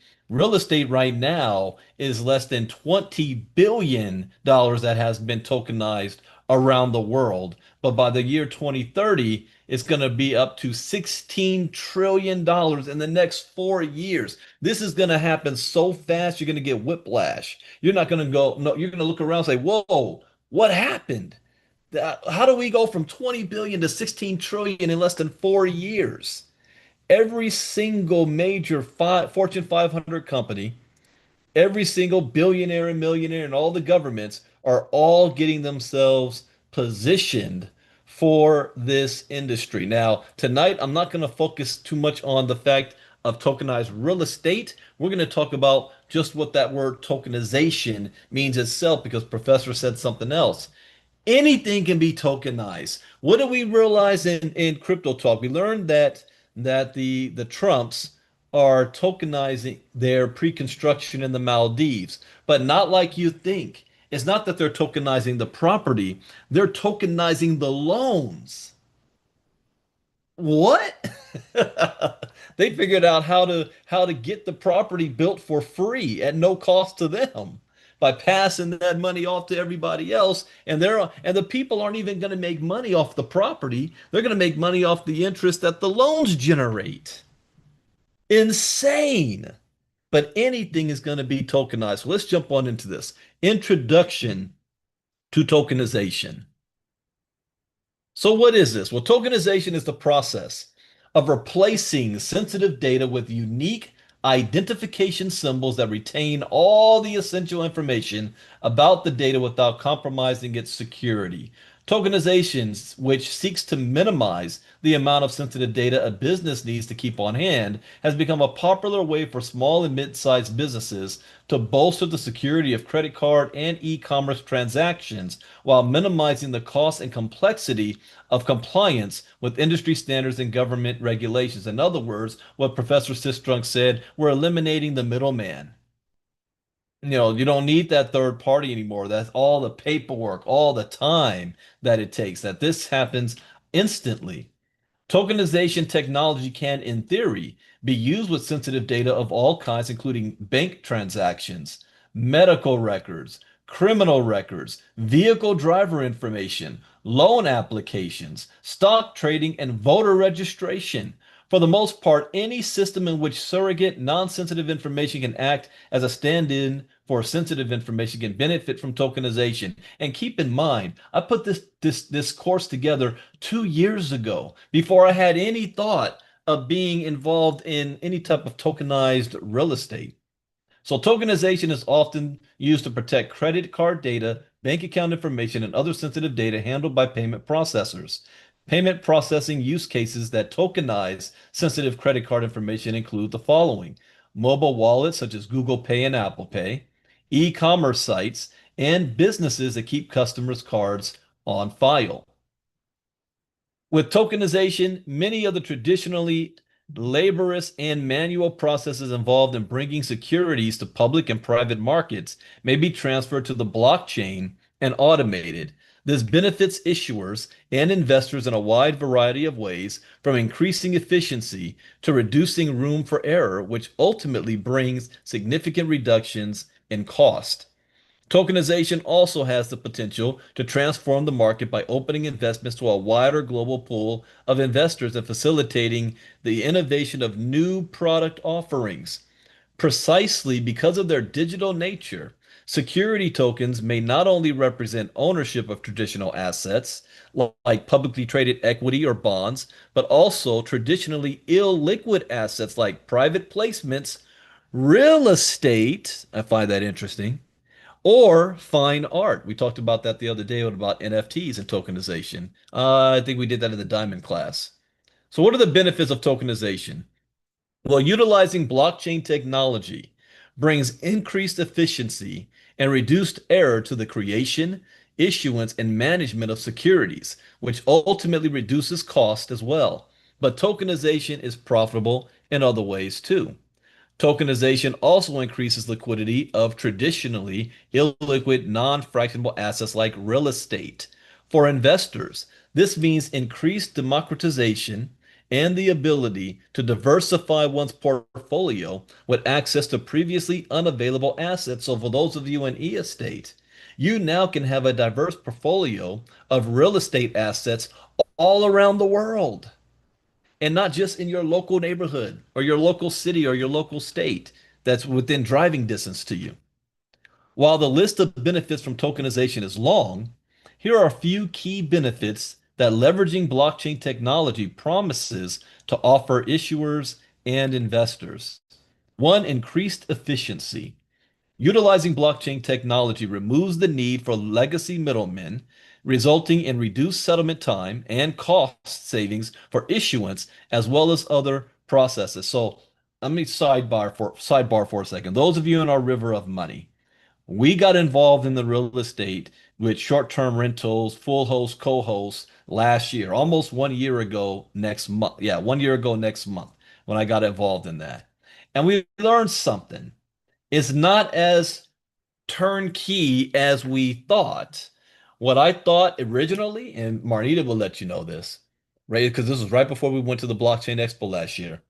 right now is less than $20 billion that has been tokenized around the world. But by the year 2030, it's going to be up to $16 trillion in the next 4 years. This is going to happen so fast, you're going to get whiplash. You're not going to go, no, you're going to look around and say, whoa, what happened? How do we go from 20 billion to 16 trillion in less than 4 years? Every single major Fortune 500 company, every single billionaire and millionaire, and all the governments are all getting themselves positioned for this industry. Now, tonight, I'm not going to focus too much on the fact of tokenized real estate. We're going to talk about just what that word tokenization means itself because Professor said something else. Anything can be tokenized. What did we realize in crypto talk? We learned that the Trumps are tokenizing their pre-construction in the Maldives, but not like you think. It's not that they're tokenizing the property, they're tokenizing the loans. What? They figured out how to get the property built for free at no cost to them by passing that money off to everybody else. And the people aren't even going to make money off the property. They're going to make money off the interest that the loans generate. Insane. But anything is going to be tokenized. So let's jump on into this. Introduction to tokenization. So what is this? Well, tokenization is the process of replacing sensitive data with unique identification symbols that retain all the essential information about the data without compromising its security. Tokenizations, which seeks to minimize the amount of sensitive data a business needs to keep on hand, has become a popular way for small and mid-sized businesses to bolster the security of credit card and e-commerce transactions while minimizing the cost and complexity of compliance with industry standards and government regulations. In other words, what Professor Sistrunk said, we're eliminating the middleman. You don't need that third party anymore. That's all the paperwork, all the time that it takes, that this happens instantly. Tokenization technology can, in theory, be used with sensitive data of all kinds, including bank transactions, medical records, criminal records, vehicle driver information, loan applications, stock trading, and voter registration. For the most part, any system in which surrogate, non-sensitive information can act as a stand-in for sensitive information can benefit from tokenization. And keep in mind, I put this course together 2 years ago before I had any thought of being involved in any type of tokenized real estate. So tokenization is often used to protect credit card data, bank account information, and other sensitive data handled by payment processors. Payment processing use cases that tokenize sensitive credit card information include the following: mobile wallets such as Google Pay and Apple Pay, e-commerce sites, and businesses that keep customers' cards on file. With tokenization, many of the traditionally laborious and manual processes involved in bringing securities to public and private markets may be transferred to the blockchain and automated. This benefits issuers and investors in a wide variety of ways, from increasing efficiency to reducing room for error, which ultimately brings significant reductions in cost. Tokenization also has the potential to transform the market by opening investments to a wider global pool of investors and facilitating the innovation of new product offerings. Precisely because of their digital nature, security tokens may not only represent ownership of traditional assets, like publicly traded equity or bonds, but also traditionally illiquid assets like private placements, real estate. I find that interesting, or fine art. We talked about that the other day about NFTs and tokenization. I think we did that in the Diamond class. So, what are the benefits of tokenization? Well, utilizing blockchain technology brings increased efficiency and reduced error to the creation, issuance, and management of securities, which ultimately reduces cost as well. But tokenization is profitable in other ways too. Tokenization also increases liquidity of traditionally illiquid, non-fractionable assets like real estate. For investors, this means increased democratization and the ability to diversify one's portfolio with access to previously unavailable assets. So, for those of you in e-estate, you now can have a diverse portfolio of real estate assets all around the world, and not just in your local neighborhood or your local city or your local state that's within driving distance to you. While the list of benefits from tokenization is long, here are a few key benefits that leveraging blockchain technology promises to offer issuers and investors. One, increased efficiency. Utilizing blockchain technology removes the need for legacy middlemen, resulting in reduced settlement time and cost savings for issuance as well as other processes. So let me sidebar for a second. Those of you in our river of money, we got involved in the real estate with short-term rentals, full host, co-host last year, almost 1 year ago next month. Yeah, 1 year ago next month when I got involved in that. And we learned something. It's not as turnkey as we thought. What I thought originally, and Marnita will let you know this, right? Because this was right before we went to the Blockchain Expo last year.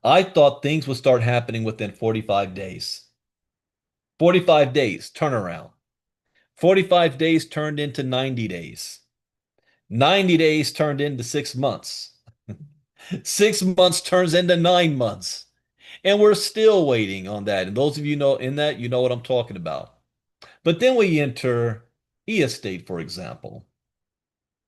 I thought things would start happening within 45 days. 45 days turnaround. 45 days turned into 90 days. 90 days turned into 6 months. 6 months turns into 9 months. And we're still waiting on that. And those of you know in that, you know what I'm talking about. But then we enter e-estate, for example,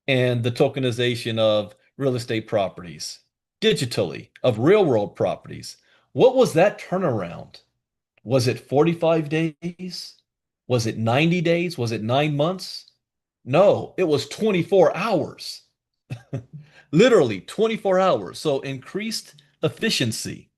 and the tokenization of real estate properties digitally, of real world properties. What was that turnaround? Was it 45 days? Was it 90 days? Was it 9 months? No, it was 24 hours. Literally 24 hours. So increased efficiency,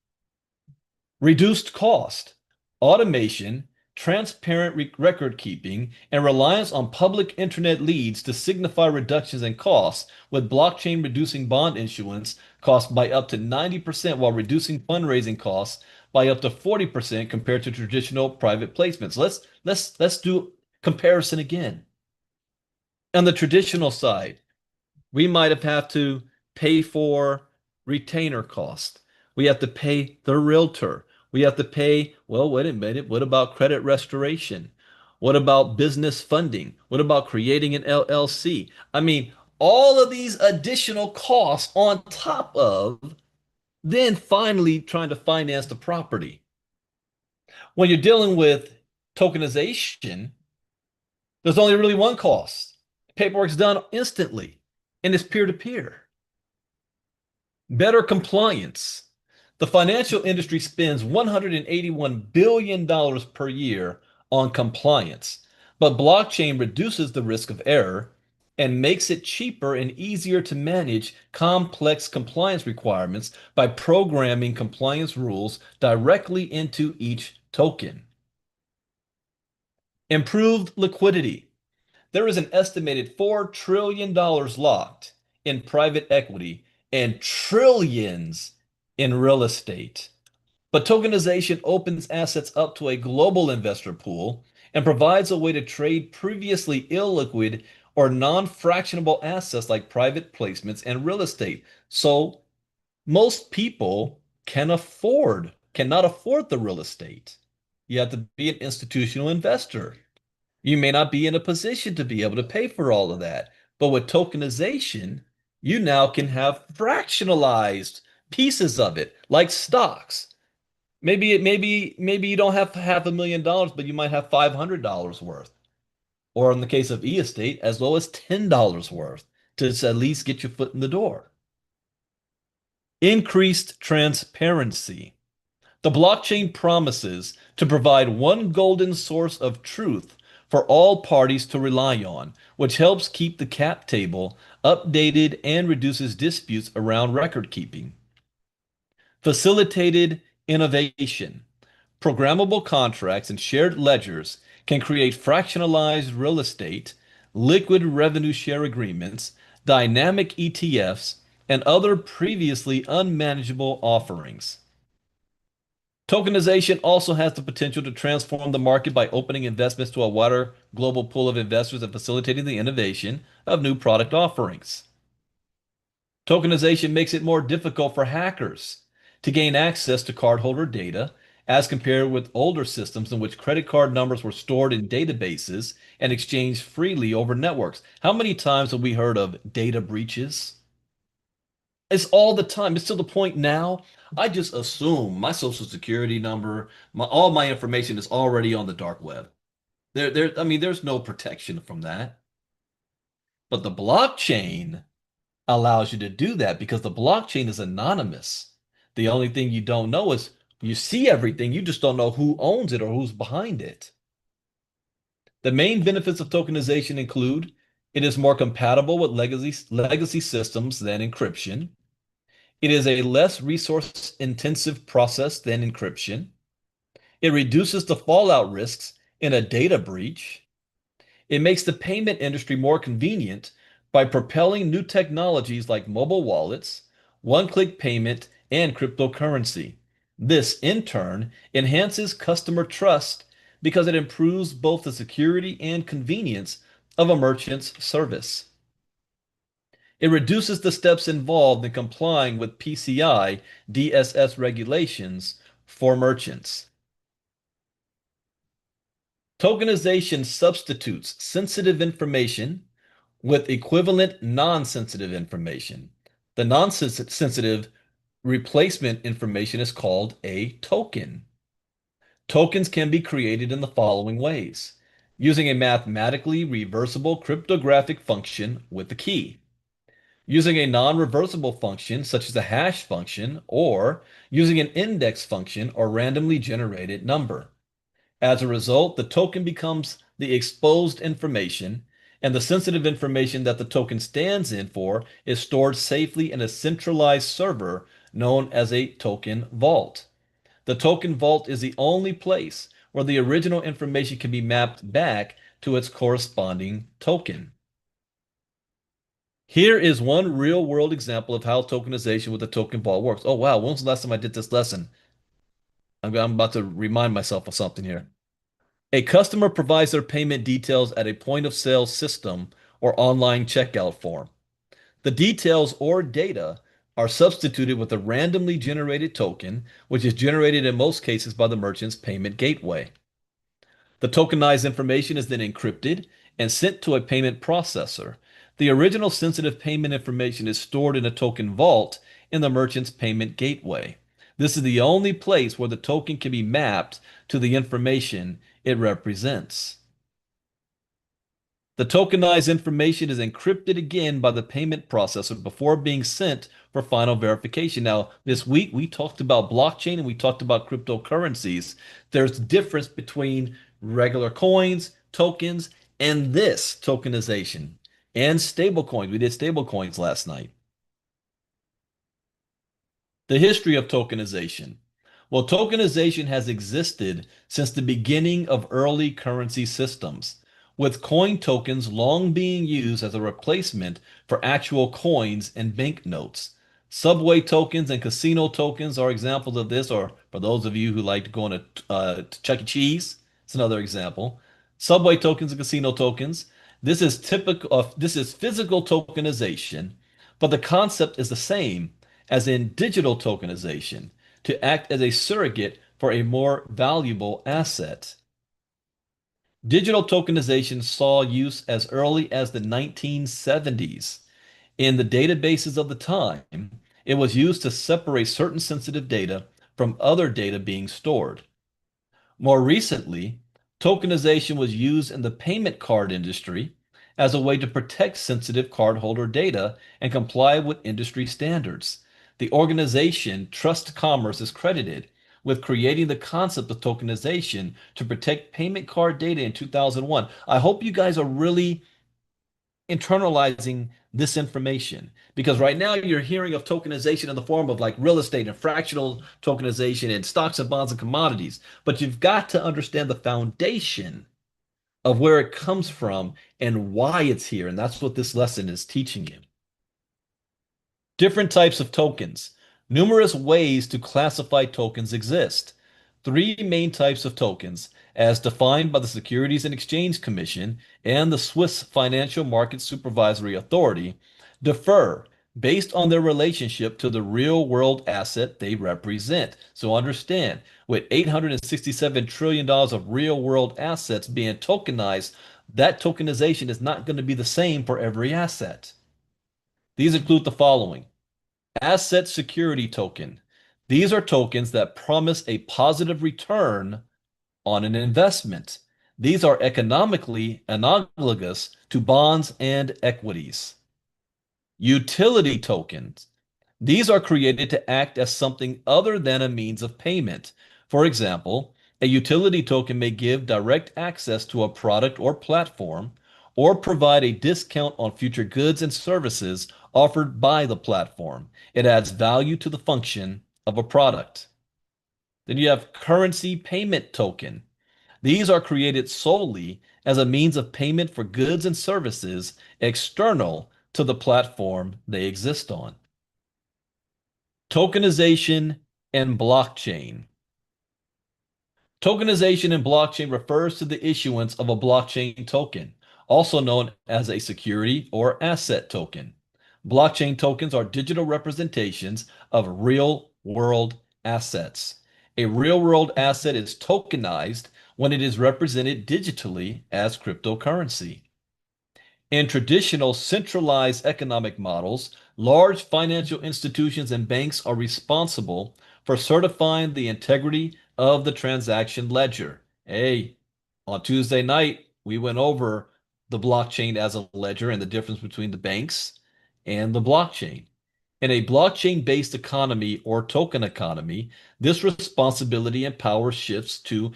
reduced cost, automation, transparent record keeping, and reliance on public internet leads to signify reductions in costs, with blockchain reducing bond issuance costs by up to 90% while reducing fundraising costs by up to 40% compared to traditional private placements. Let's do comparison again. On the traditional side, we might have had to pay for retainer cost. We have to pay the realtor. We have to pay, well, wait a minute, what about credit restoration? What about business funding? What about creating an LLC? I mean, all of these additional costs on top of then finally trying to finance the property. When you're dealing with tokenization, there's only really one cost. Paperwork's done instantly, and it's peer-to-peer. Better compliance. The financial industry spends $181 billion per year on compliance, but blockchain reduces the risk of error and makes it cheaper and easier to manage complex compliance requirements by programming compliance rules directly into each token. Improved liquidity. There is an estimated $4 trillion locked in private equity and trillions in real estate. But tokenization opens assets up to a global investor pool and provides a way to trade previously illiquid or non-fractionable assets like private placements and real estate. So most people cannot afford the real estate. You have to be an institutional investor. You may not be in a position to be able to pay for all of that. But with tokenization, you now can have fractionalized pieces of it, like stocks. Maybe you don't have $500,000, but you might have $500 worth. Or in the case of e-estate, as low as $10 worth to at least get your foot in the door. Increased transparency. The blockchain promises to provide one golden source of truth for all parties to rely on, which helps keep the cap table updated and reduces disputes around record keeping. Facilitated innovation. Programmable contracts and shared ledgers can create fractionalized real estate, liquid revenue share agreements, dynamic ETFs, and other previously unmanageable offerings. Tokenization also has the potential to transform the market by opening investments to a wider global pool of investors and facilitating the innovation of new product offerings. Tokenization makes it more difficult for hackers to gain access to cardholder data as compared with older systems in which credit card numbers were stored in databases and exchanged freely over networks. How many times have we heard of data breaches? It's all the time. It's to the point now, I just assume my social security number, all my information is already on the dark web. I mean, there's no protection from that. But the blockchain allows you to do that because the blockchain is anonymous. The only thing you don't know is you see everything, you just don't know who owns it or who's behind it. The main benefits of tokenization include it is more compatible with legacy systems than encryption. It is a less resource intensive process than encryption. It reduces the fallout risks in a data breach. It makes the payment industry more convenient by propelling new technologies like mobile wallets, one-click payment, and cryptocurrency. This, in turn, enhances customer trust because it improves both the security and convenience of a merchant's service. It reduces the steps involved in complying with PCI DSS regulations for merchants. Tokenization substitutes sensitive information with equivalent non-sensitive information. The non-sensitive replacement information is called a token. Tokens can be created in the following ways: using a mathematically reversible cryptographic function with a key, using a non-reversible function such as a hash function, or using an index function or randomly generated number. As a result, the token becomes the exposed information, and the sensitive information that the token stands in for is stored safely in a centralized server known as a token vault. The token vault is the only place where the original information can be mapped back to its corresponding token. Here is one real-world example of how tokenization with the token vault works. Oh wow, when was the last time I did this lesson? I'm about to remind myself of something here. A customer provides their payment details at a point of sale system or online checkout form. The details or data are substituted with a randomly generated token, which is generated in most cases by the merchant's payment gateway. The tokenized information is then encrypted and sent to a payment processor. The original sensitive payment information is stored in a token vault in the merchant's payment gateway. This is the only place where the token can be mapped to the information it represents. The tokenized information is encrypted again by the payment processor before being sent for final verification. Now, this week we talked about blockchain and we talked about cryptocurrencies. There's a difference between regular coins, tokens, and this tokenization and stablecoins. We did stablecoins last night. The history of tokenization. Well, tokenization has existed since the beginning of early currency systems, with coin tokens long being used as a replacement for actual coins and banknotes. Subway tokens and casino tokens are examples of this, or for those of you who like to go to Chuck E. Cheese, it's another example. Subway tokens and casino tokens, This is physical tokenization, but the concept is the same as in digital tokenization to act as a surrogate for a more valuable asset. Digital tokenization saw use as early as the 1970s. In the databases of the time, it was used to separate certain sensitive data from other data being stored. More recently, tokenization was used in the payment card industry as a way to protect sensitive cardholder data and comply with industry standards. The organization Trust Commerce is credited with creating the concept of tokenization to protect payment card data in 2001. I hope you guys are really internalizing this information because right now you're hearing of tokenization in the form of like real estate and fractional tokenization and stocks and bonds and commodities, but you've got to understand the foundation of where it comes from and why it's here, and that's what this lesson is teaching you. Different types of tokens. Numerous ways to classify tokens exist. Three main types of tokens, as defined by the Securities and Exchange Commission and the Swiss Financial Market Supervisory Authority, differ based on their relationship to the real-world asset they represent. So understand, with $867 trillion of real-world assets being tokenized, that tokenization is not going to be the same for every asset. These include the following. Asset security token. These are tokens that promise a positive return on an investment. These are economically analogous to bonds and equities. Utility tokens. These are created to act as something other than a means of payment. For example, a utility token may give direct access to a product or platform or provide a discount on future goods and services offered by the platform. It adds value to the function of a product. Then you have currency payment token. These are created solely as a means of payment for goods and services external to the platform they exist on. Tokenization and blockchain. Tokenization in blockchain refers to the issuance of a blockchain token, also known as a security or asset token. Blockchain tokens are digital representations of real-world assets. A real-world asset is tokenized when it is represented digitally as cryptocurrency. In traditional centralized economic models, large financial institutions and banks are responsible for certifying the integrity of the transaction ledger. Hey, on Tuesday night, we went over the blockchain as a ledger and the difference between the banks and the blockchain. In a blockchain-based economy or token economy, this responsibility and power shifts to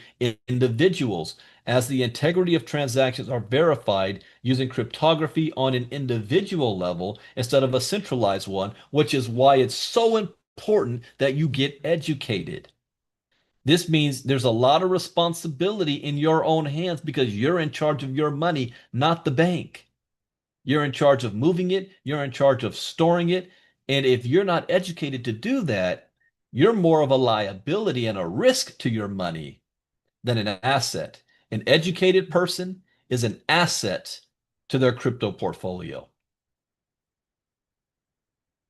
individuals as the integrity of transactions are verified using cryptography on an individual level instead of a centralized one, which is why it's so important that you get educated. This means there's a lot of responsibility in your own hands because you're in charge of your money, not the bank. You're in charge of moving it, you're in charge of storing it, and if you're not educated to do that, you're more of a liability and a risk to your money than an asset. An educated person is an asset to their crypto portfolio.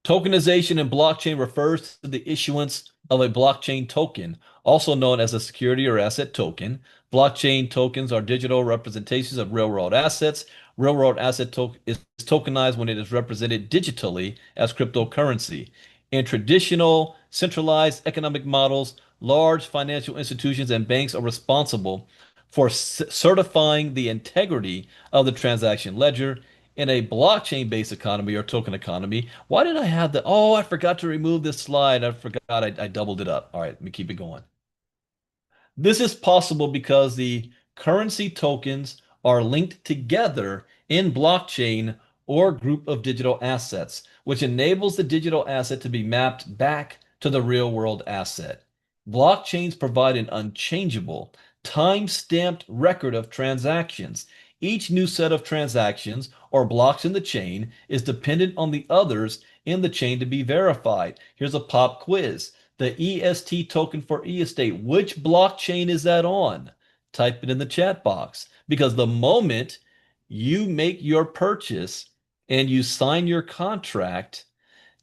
Tokenization in blockchain refers to the issuance of a blockchain token, also known as a security or asset token. Blockchain tokens are digital representations of real-world assets. Real-world asset is tokenized when it is represented digitally as cryptocurrency. In traditional centralized economic models, large financial institutions and banks are responsible for certifying the integrity of the transaction ledger. In a blockchain-based economy or token economy, why did I have the, oh, I forgot to remove this slide. I forgot I doubled it up. All right, let me keep it going. This is possible because the currency tokens are linked together in blockchain or group of digital assets, which enables the digital asset to be mapped back to the real world asset. Blockchains provide an unchangeable, time-stamped record of transactions. Each new set of transactions or blocks in the chain is dependent on the others in the chain to be verified. Here's a pop quiz. The EST token for e-estate, which blockchain is that on? Type it in the chat box because the moment you make your purchase and you sign your contract,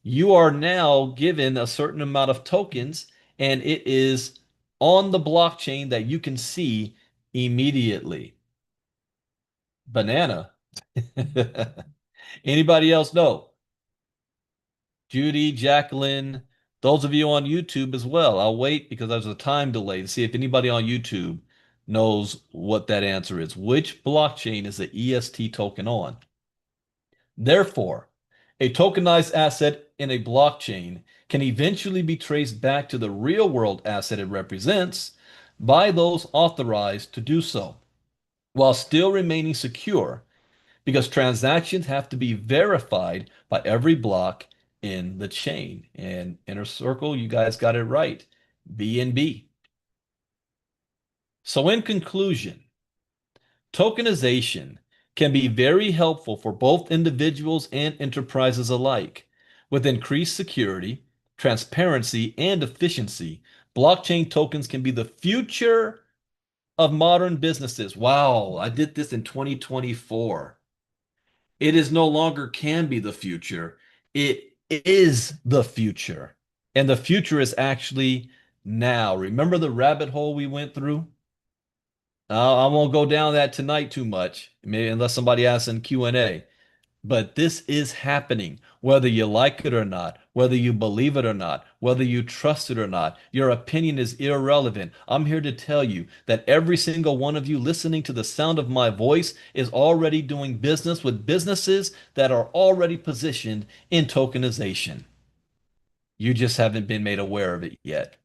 you are now given a certain amount of tokens, and it is on the blockchain that you can see immediately. Banana. Anybody else know? Judy, Jacqueline, those of you on YouTube as well. I'll wait because there's a time delay to see if anybody on YouTube knows what that answer is. Which blockchain is the EST token on? Therefore, a tokenized asset in a blockchain can eventually be traced back to the real world asset it represents by those authorized to do so, while still remaining secure because transactions have to be verified by every block in the chain. And Inner Circle, you guys got it right. BNB. So in conclusion, tokenization can be very helpful for both individuals and enterprises alike. With increased security, transparency, and efficiency, blockchain tokens can be the future of modern businesses. Wow, I did this in 2024. It is no longer can be the future. It is the future. And the future is actually now. Remember the rabbit hole we went through? I won't go down that tonight too much, maybe unless somebody asks in Q&A. But this is happening, whether you like it or not, whether you believe it or not, whether you trust it or not. Your opinion is irrelevant. I'm here to tell you that every single one of you listening to the sound of my voice is already doing business with businesses that are already positioned in tokenization. You just haven't been made aware of it yet.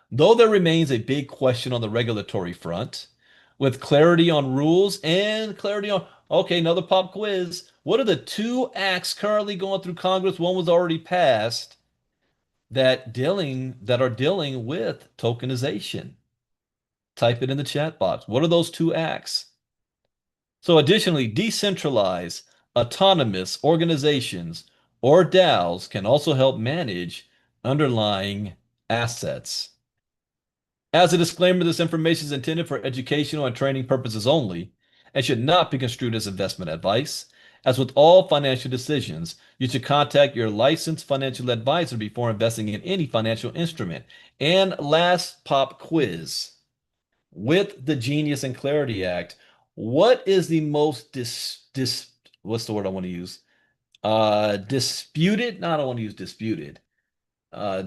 Though there remains a big question on the regulatory front, with clarity on rules and clarity on, okay, another pop quiz. What are the two acts currently going through Congress? One was already passed that are dealing with tokenization. Type it in the chat box. What are those two acts? So additionally, decentralized autonomous organizations or DAOs can also help manage underlying assets. As a disclaimer, this information is intended for educational and training purposes only and should not be construed as investment advice. As with all financial decisions, you should contact your licensed financial advisor before investing in any financial instrument. And last pop quiz. With the Genius and Clarity Act, what is the most what's the word I want to use? Disputed? No, I don't want to use disputed.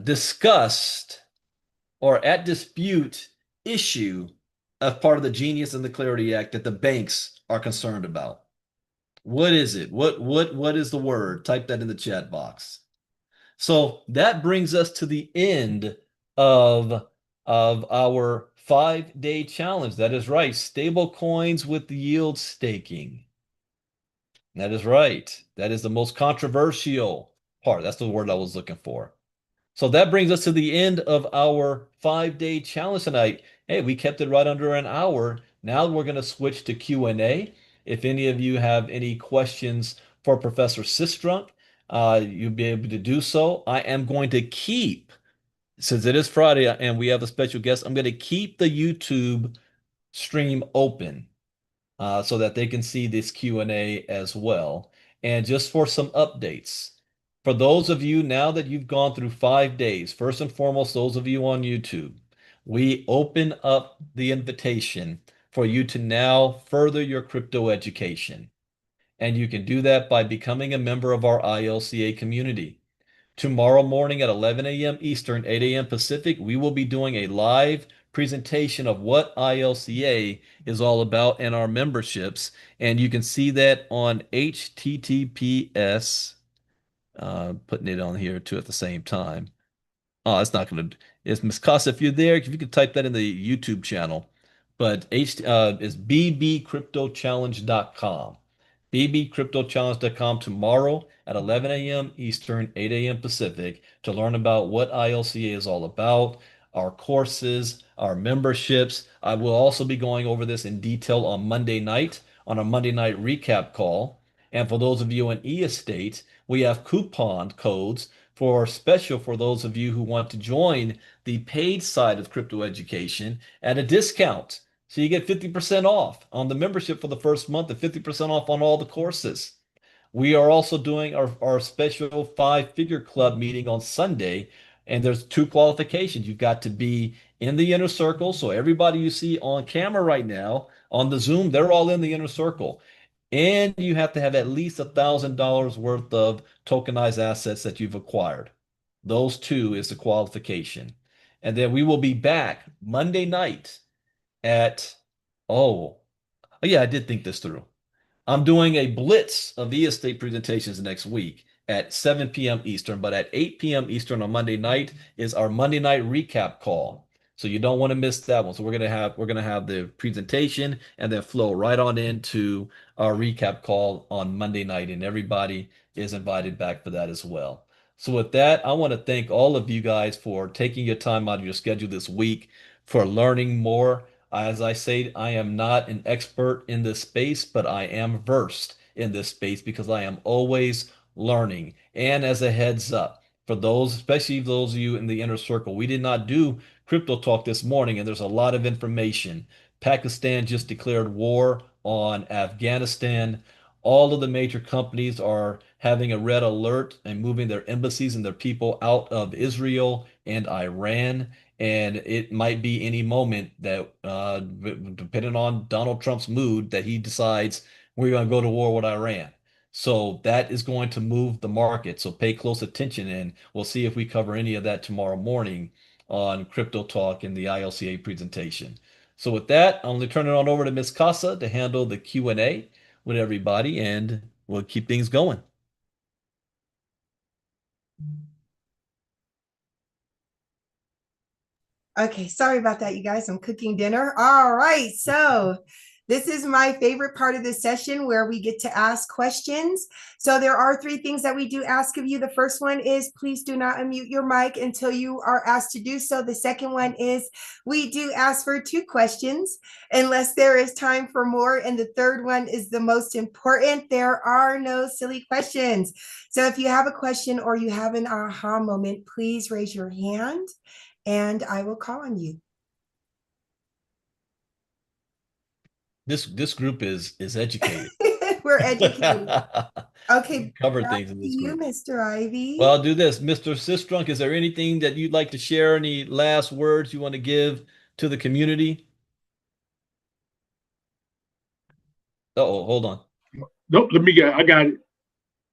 Discussed or at dispute issue as part of the Genius and the Clarity Act that the banks are concerned about? What is it? What is the word? Type that in the chat box. So that brings us to the end of our 5-day challenge. That is right. Stable coins with the yield staking. That is right. That is the most controversial part. That's the word I was looking for. So that brings us to the end of our 5-day challenge tonight. Hey, we kept it right under an hour. Now we're going to switch to Q&A. If any of you have any questions for Professor Sistrunk, you'll be able to do so. I am going to keep, since it is Friday and we have a special guest, I'm going to keep the YouTube stream open so that they can see this Q&A as well. And just for some updates, for those of you now that you've gone through 5 days, first and foremost, those of you on YouTube, we open up the invitation for you to now further your crypto education. And you can do that by becoming a member of our ILCA community. Tomorrow morning at 11 a.m. Eastern, 8 a.m. Pacific, we will be doing a live presentation of what ILCA is all about and our memberships. And you can see that on HTTPS. Putting it on here too at the same time. Oh, it's not going to. It's Miss Casa. If you're there, if you could type that in the YouTube channel. But it's bbcryptochallenge.com. bbcryptochallenge.com tomorrow at 11 a.m. Eastern, 8 a.m. Pacific to learn about what ILCA is all about, our courses, our memberships. I will also be going over this in detail on Monday night on a Monday night recap call. And for those of you in e-estate, we have coupon codes for those of you who want to join the paid side of crypto education at a discount. So you get 50% off on the membership for the first month and 50% off on all the courses. We are also doing our special five-figure club meeting on Sunday, and there's two qualifications. You've got to be in the inner circle. So everybody you see on camera right now on the Zoom, they're all in the inner circle. And you have to have at least $1,000 worth of tokenized assets that you've acquired. Those two is the qualification. And then we will be back Monday night at, oh, yeah, I did think this through. I'm doing a blitz of estate presentations next week at 7 p.m. Eastern, but at 8 p.m. Eastern on Monday night is our Monday night recap call. So you don't want to miss that one. So we're gonna have the presentation and then flow right on into our recap call on Monday night, and everybody is invited back for that as well. So with that, I want to thank all of you guys for taking your time out of your schedule this week for learning more. As I say, I am not an expert in this space, but I am versed in this space because I am always learning. And as a heads up, for those, especially those of you in the inner circle, we did not do crypto talk this morning, and there's a lot of information. Pakistan just declared war on Afghanistan. All of the major companies are having a red alert and moving their embassies and their people out of Israel and Iran. And it might be any moment that, depending on Donald Trump's mood, that he decides we're going to go to war with Iran. So that is going to move the market. So pay close attention, and we'll see if we cover any of that tomorrow morning on Crypto Talk in the ILCA presentation. So with that, I'm going to turn it on over to Ms. Casa to handle the Q&A with everybody, and we'll keep things going. Okay, sorry about that, you guys. I'm cooking dinner. All right, so this is my favorite part of the session where we get to ask questions. So there are three things that we do ask of you. The first one is please do not unmute your mic until you are asked to do so. The second one is we do ask for two questions unless there is time for more. And the third one is the most important. There are no silly questions. So if you have a question or you have an aha moment, please raise your hand and I will call on you. This group is educated. We're educated. Okay, Cover back things in to this you, group. Mr. Ivy. Well, I'll do this. Mr. Sistrunk, is there anything that you'd like to share? Any last words you want to give to the community? Uh-oh, hold on. No, I got it.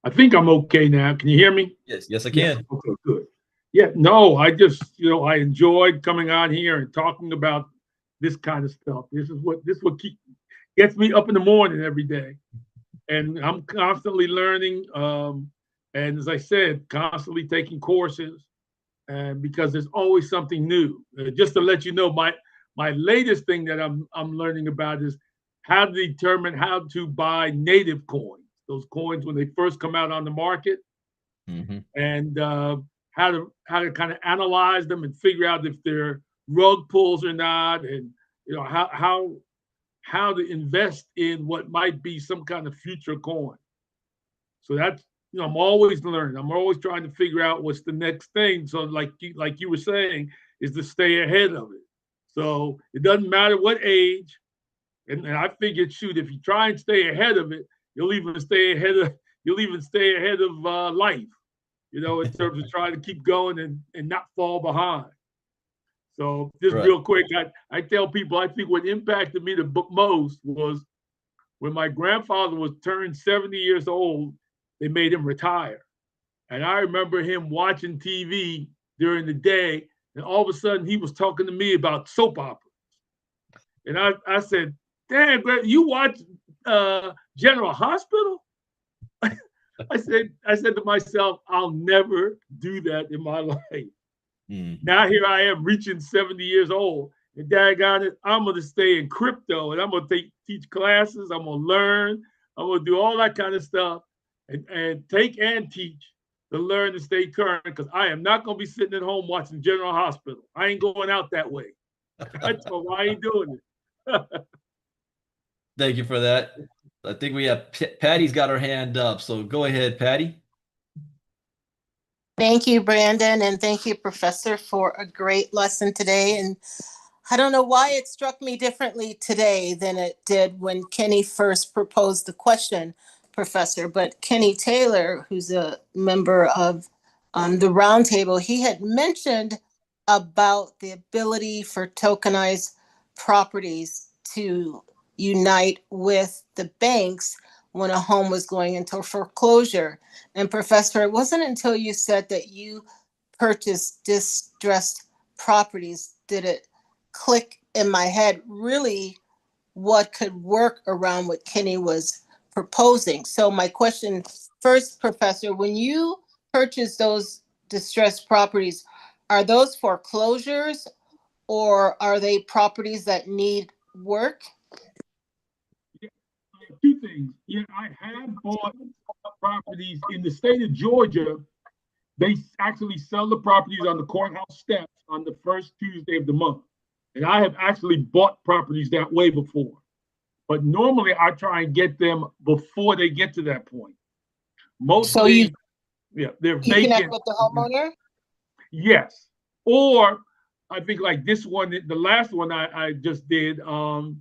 I think I'm okay now. Can you hear me? Yes, I Yeah, can. okay, good. Yeah, no, I just, I enjoyed coming on here and talking about this kind of stuff. This is what gets me up in the morning every day. And I'm constantly learning. And as I said, constantly taking courses, and because there's always something new. Just to let you know, my latest thing that I'm learning about is how to determine how to buy native coins. Those coins when they first come out on the market, and how to kind of analyze them and figure out if they're rug pulls or not, and how to invest in what might be some kind of future coin. So that's, I'm always learning. I'm always trying to figure out what's the next thing. So like you were saying, is to stay ahead of it. So it doesn't matter what age. And I figured, shoot, if you try and stay ahead of it, you'll even stay ahead of life, in terms of trying to keep going and not fall behind. So just real quick, I tell people, I think what impacted me the most was when my grandfather was turned 70 years old, they made him retire. And I remember him watching TV during the day, and all of a sudden he was talking to me about soap operas. And I said, "Dad, you watch General Hospital?" I said to myself, I'll never do that in my life. Now here I am reaching 70 years old, and daggone it, I'm going to stay in crypto, and I'm going to teach classes. I'm going to learn. I'm going to do all that kind of stuff, and take and teach to learn to stay current, because I am not going to be sitting at home watching General Hospital. I ain't going out that way. So I ain't doing it. Thank you for that. I think we have Patty's got her hand up. So go ahead, Patty. Thank you, Brandon, and thank you, Professor, for a great lesson today. And I don't know why it struck me differently today than it did when Kenny first proposed the question, Professor. But Kenny Taylor, who's a member of the roundtable, he had mentioned about the ability for tokenized properties to unite with the banks when a home was going into foreclosure. And Professor, it wasn't until you said that you purchased distressed properties did it click in my head really what could work around what Kenny was proposing. So my question first, Professor, when you purchase those distressed properties, are those foreclosures or are they properties that need work? Yeah, two things. Yeah, I have bought properties in the state of Georgia. They actually sell the properties on the courthouse steps on the first Tuesday of the month. And I have actually bought properties that way before. But normally I try and get them before they get to that point. Mostly, yeah, they're You connect vacant. with the homeowner? Yes. Or I think like this one, the last one I just did, the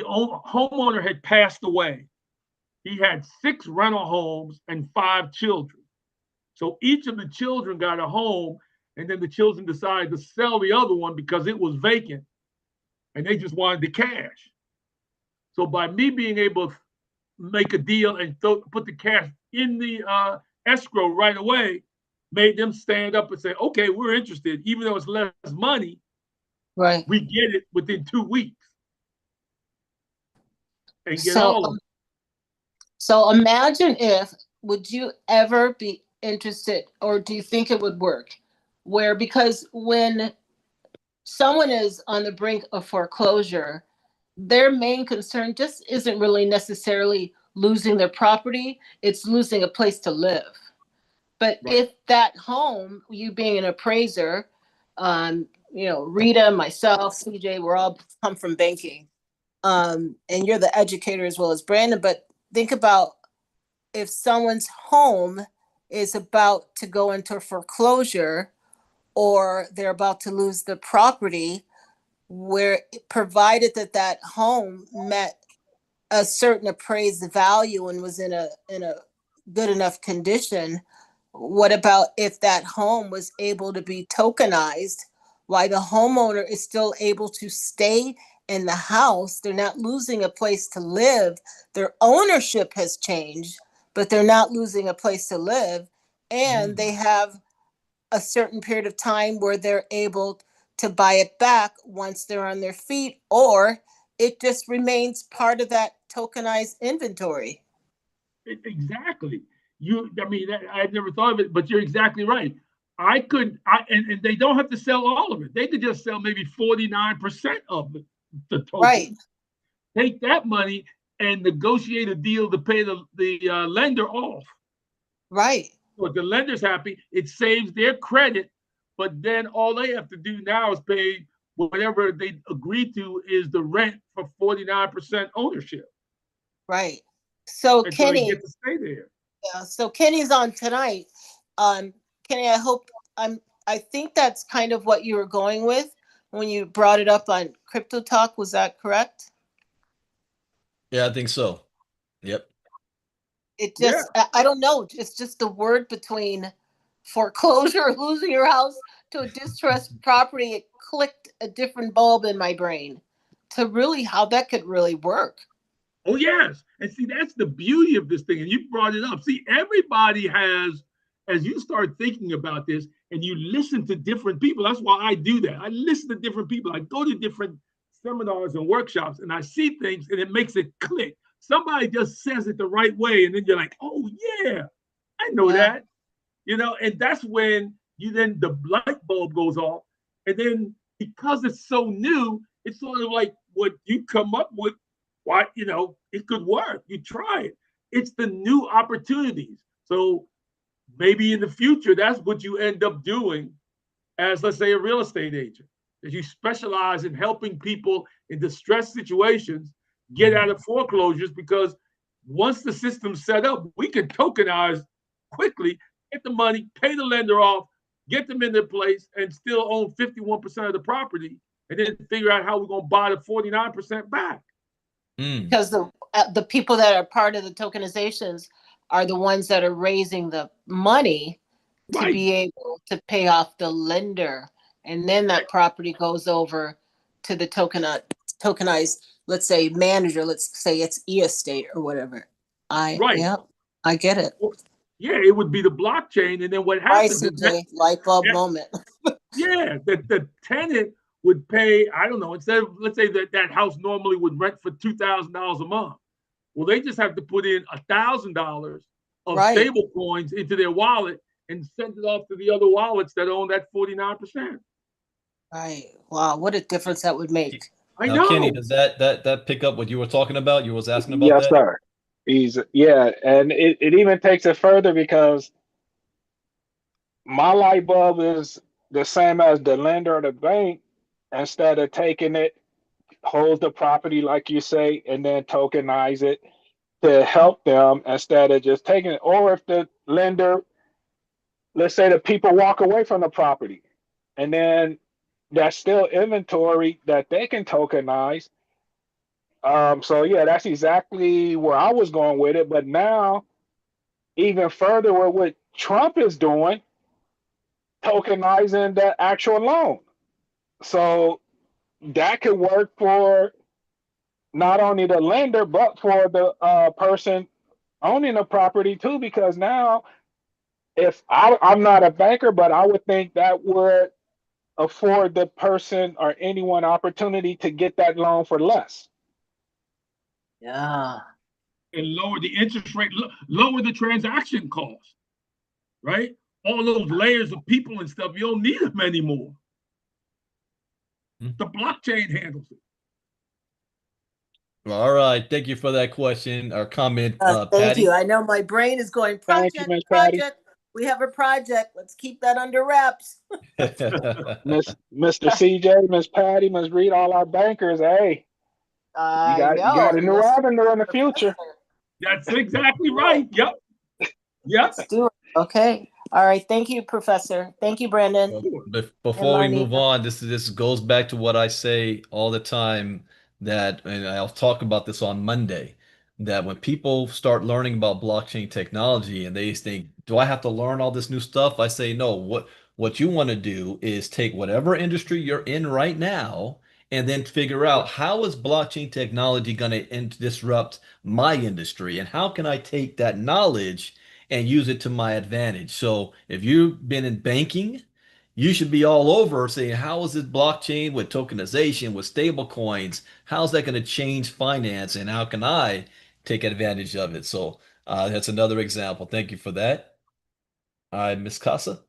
homeowner had passed away. He had 6 rental homes and 5 children. So each of the children got a home, and then the children decided to sell the other one because it was vacant, and they just wanted the cash. So by me being able to make a deal and put the cash in the escrow right away, made them stand up and say, okay, we're interested. Even though it's less money, Right. we get it within 2 weeks and get So, all of it. so imagine if, would you ever be interested, or do you think it would work? Where, because when someone is on the brink of foreclosure, their main concern just isn't really necessarily losing their property, it's losing a place to live. But Right. if that home, you being an appraiser, Rita, myself, CJ, we're all come from banking. And you're the educator as well as Brandon, but think about if someone's home is about to go into foreclosure or they're about to lose the property, where provided that that home met a certain appraised value and was in a good enough condition, what about if that home was able to be tokenized while the homeowner is still able to stay in the house? They're not losing a place to live. Their ownership has changed, but they're not losing a place to live. And they have a certain period of time where they're able to buy it back once they're on their feet, or it just remains part of that tokenized inventory. Exactly. I never thought of it, but you're exactly right. And they don't have to sell all of it. They could just sell maybe 49% of the token. Right. Take that money and negotiate a deal to pay the lender off. Right. So if the lender's happy, it saves their credit, but then all they have to do now is pay whatever they agreed to is the rent for 49% ownership. Right. So and Kenny, so they get to stay there. Yeah, so Kenny's on tonight. Kenny, I think that's kind of what you were going with when you brought it up on Crypto Talk. Was that correct? Yeah, I think so. Yep. It just, I don't know. It's just the word between foreclosure or losing your house to a distressed property. It clicked a different bulb in my brain to really how that could really work. Oh, yes. And see, that's the beauty of this thing. And you brought it up. See, everybody has, as you start thinking about this and you listen to different people, that's why I do that. I listen to different people. I go to different seminars and workshops and I see things and it makes it click. Somebody just says it the right way. And then you're like, oh, yeah, I know that. And that's when the light bulb goes off. And then because it's so new, it's sort of like what you come up with. Why, it could work. You try it. It's the new opportunities. So maybe in the future, that's what you end up doing as, let's say, a real estate agent, is you specialize in helping people in distressed situations get out of foreclosures, because once the system's set up, we can tokenize quickly, get the money, pay the lender off, get them in their place, and still own 51% of the property and then figure out how we're going to buy the 49% back. Because the people that are part of the tokenizations are the ones that are raising the money to Right. be able to pay off the lender, and then that property goes over to the tokenized, let's say, manager. Let's say it's e-estate or whatever. Right. Yeah, I get it. Yeah, it would be the blockchain, and then what Right, happens is that, CJ, light bulb that moment. yeah, the tenant would pay, I don't know, instead of, let's say that house normally would rent for $2,000 a month. Well, they just have to put in $1,000 of Right. stable coins into their wallet and send it off to the other wallets that own that 49%. Right. Wow, what a difference that would make. I Now, know. Kenny, does that pick up what you were talking about? You was asking about Yes, that? sir. Yeah, and it even takes it further because my light bulb is the same as the lender or the bank. Instead of taking it, hold the property like you say, and then tokenize it to help them instead of just taking it. Or if the lender, let's say the people walk away from the property, and then that's still inventory that they can tokenize. So yeah, that's exactly where I was going with it. But now, even further, with what Trump is doing, tokenizing the actual loan. So that could work for not only the lender but for the person owning the property too. Because now, if I'm not a banker, but I would think that would afford the person or anyone opportunity to get that loan for less. Yeah. And lower the interest rate, lower the transaction cost, right? All those layers of people and stuff, you don't need them anymore. The blockchain handles it. All right. Thank you for that question or comment, Thank Patty. you. I know my brain is going Thank you, project, Miss Patty. project. We have a project. Let's keep that under wraps. Mr. CJ, Miss Patty, Miss Reed, all our bankers. Hey, you I got know. a new Yes, avenue in the future. That's exactly right. Yep. Yep. let's do it. Okay. All right. Thank you, Professor. Thank you, Brandon. Before we Marnie. move on, this goes back to what I say all the time that, and I'll talk about this on Monday, that when people start learning about blockchain technology and they think, do I have to learn all this new stuff? I say, no, what you want to do is take whatever industry you're in right now and then figure out how is blockchain technology going to disrupt my industry and how can I take that knowledge and use it to my advantage. So if you've been in banking, you should be all over saying, how is this blockchain with tokenization, with stable coins? How's that going to change finance and how can I take advantage of it? So that's another example. Thank you for that. All right, Miss Casa.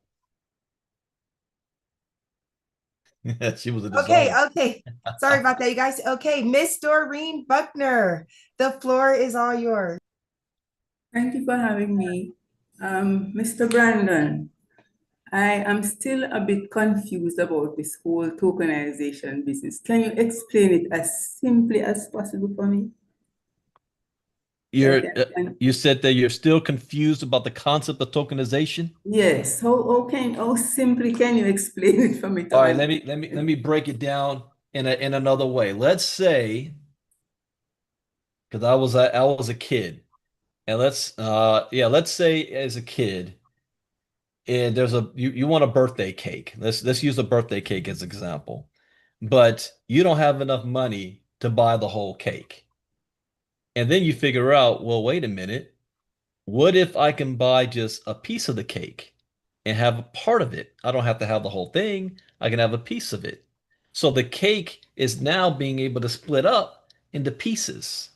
She was a Okay, designer. okay. Sorry about that, you guys. Okay, Miss Doreen Buckner, the floor is all yours. Thank you for having me. Mr. Brandon, I am still a bit confused about this whole tokenization business. Can you explain it as simply as possible for me? You're, Like, you said that you're still confused about the concept of tokenization. yes, how simply can you explain it for me to All right, understand? let me break it down in another way. Let's say, because I was a kid, and let's say as a kid, and you want a birthday cake. Let's use a birthday cake as an example, but you don't have enough money to buy the whole cake, and then you figure out, well, wait a minute. What if I can buy just a piece of the cake and have a part of it? I don't have to have the whole thing. I can have a piece of it. So the cake is now being able to split up into pieces.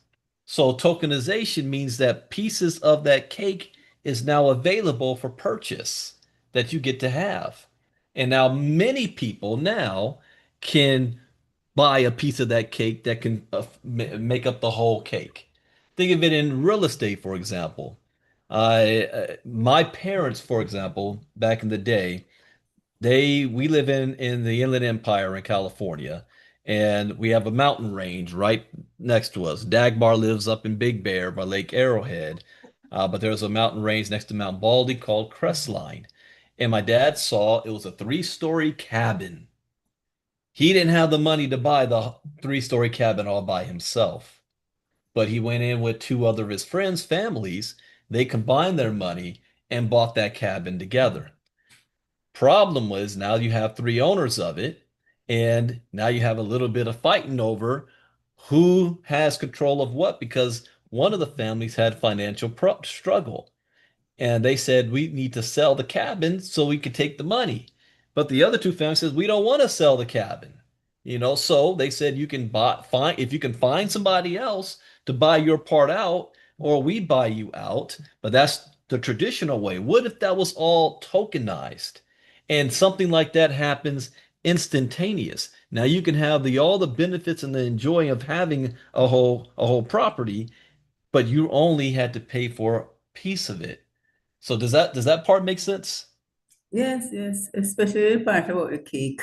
So tokenization means that pieces of that cake is now available for purchase that you get to have. And now many people now can buy a piece of that cake that can make up the whole cake. Think of it in real estate, for example. My parents, for example, back in the day, we live in the Inland Empire in California, and we have a mountain range right next to us. Dagmar lives up in Big Bear by Lake Arrowhead, but there's a mountain range next to Mount Baldy called Crestline. And my dad saw it was a three-story cabin. He didn't have the money to buy the three-story cabin all by himself, but he went in with two other of his friends' families. They combined their money and bought that cabin together. Problem was now you have three owners of it, and now you have a little bit of fighting over who has control of what because one of the families had financial struggle. And they said, we need to sell the cabin so we could take the money. But the other two families says, we don't want to sell the cabin. So they said you can find if you can find somebody else to buy your part out, or we buy you out. But that's the traditional way. What if that was all tokenized? And something like that happens instantaneous. Now you can have the all the benefits and the enjoy of having a whole property, but you only had to pay for a piece of it. So does that part make sense? Yes, yes, especially the part about the cake.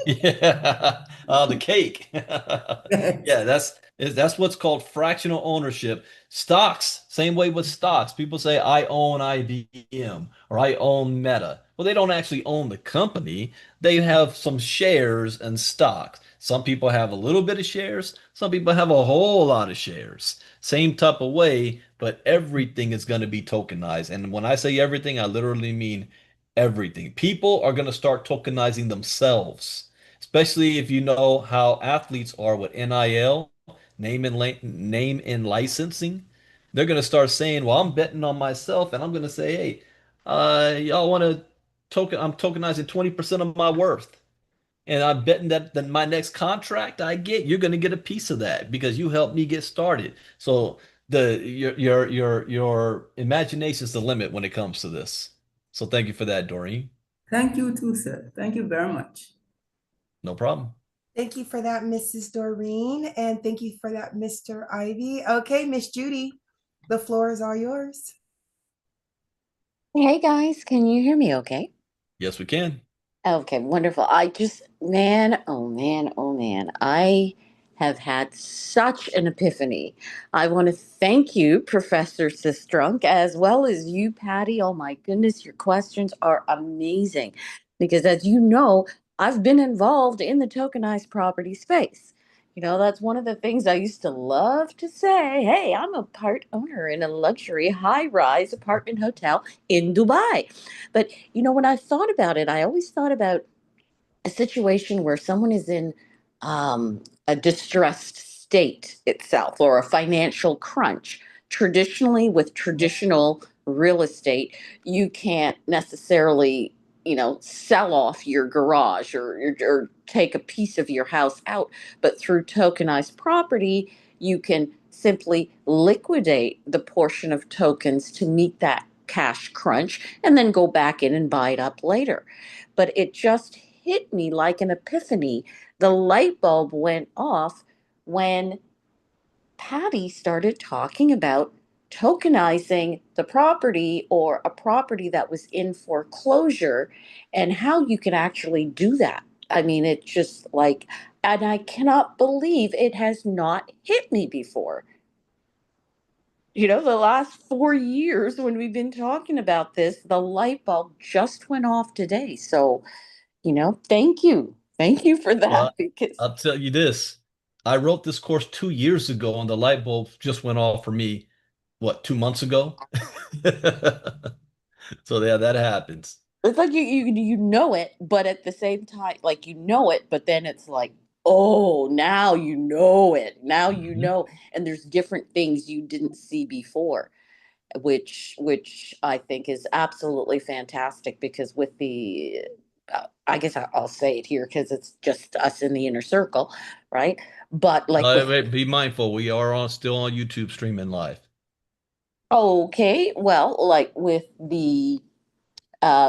Yeah. The cake. Yes. Yeah, that's what's called fractional ownership. Stocks, same way with stocks. People say I own IBM or I own Meta. Well, they don't actually own the company. They have some shares and stocks. Some people have a little bit of shares, some people have a whole lot of shares. Same type of way, but everything is going to be tokenized. And when I say everything, I literally mean everything. People are going to start tokenizing themselves, especially if you know how athletes are with NIL, name and licensing. They're going to start saying, "Well, I'm betting on myself," and I'm going to say, "Hey, y'all want to token? I'm tokenizing 20% of my worth." And I'm betting that then my next contract I get, you're going to get a piece of that because you helped me get started. So your imagination is the limit when it comes to this. So thank you for that, Doreen. Thank you too, sir. Thank you very much. No problem. Thank you for that, Mrs. Doreen, and thank you for that, Mr. Ivy. Okay, Miss Judy, the floor is all yours. Hey guys, can you hear me okay? Yes, we can. Okay, wonderful. I just, man, oh man, oh man, I have had such an epiphany. I want to thank you, Professor Sistrunk, as well as you, Patty. Oh my goodness, your questions are amazing. Because as you know, I've been involved in the tokenized property space. That's one of the things I used to love to say. Hey, I'm a part owner in a luxury high rise apartment hotel in Dubai. But when I thought about it, I always thought about a situation where someone is in a distressed state itself or a financial crunch. Traditionally, with traditional real estate, you can't necessarily, sell off your garage or take a piece of your house out. But through tokenized property, you can simply liquidate the portion of tokens to meet that cash crunch and then go back in and buy it up later. But it just hit me like an epiphany. The light bulb went off when Patty started talking about tokenizing the property or a property that was in foreclosure and how you can actually do that. I mean, it's just like, and I cannot believe it has not hit me before. The last 4 years when we've been talking about this, the light bulb just went off today. So, thank you. Thank you for that Well, because I'll tell you this. I wrote this course 2 years ago, and the light bulb just went off for me, what, 2 months ago? So yeah, that happens. it's like you know it, but at the same time, like it, but then it's like, oh, now you know it. Now Mhm. and there's different things you didn't see before, which I think is absolutely fantastic because with the I guess I'll say it here because it's just us in the inner circle, right? But like with Wait, be mindful. We are still on YouTube streaming live. okay, well, like with the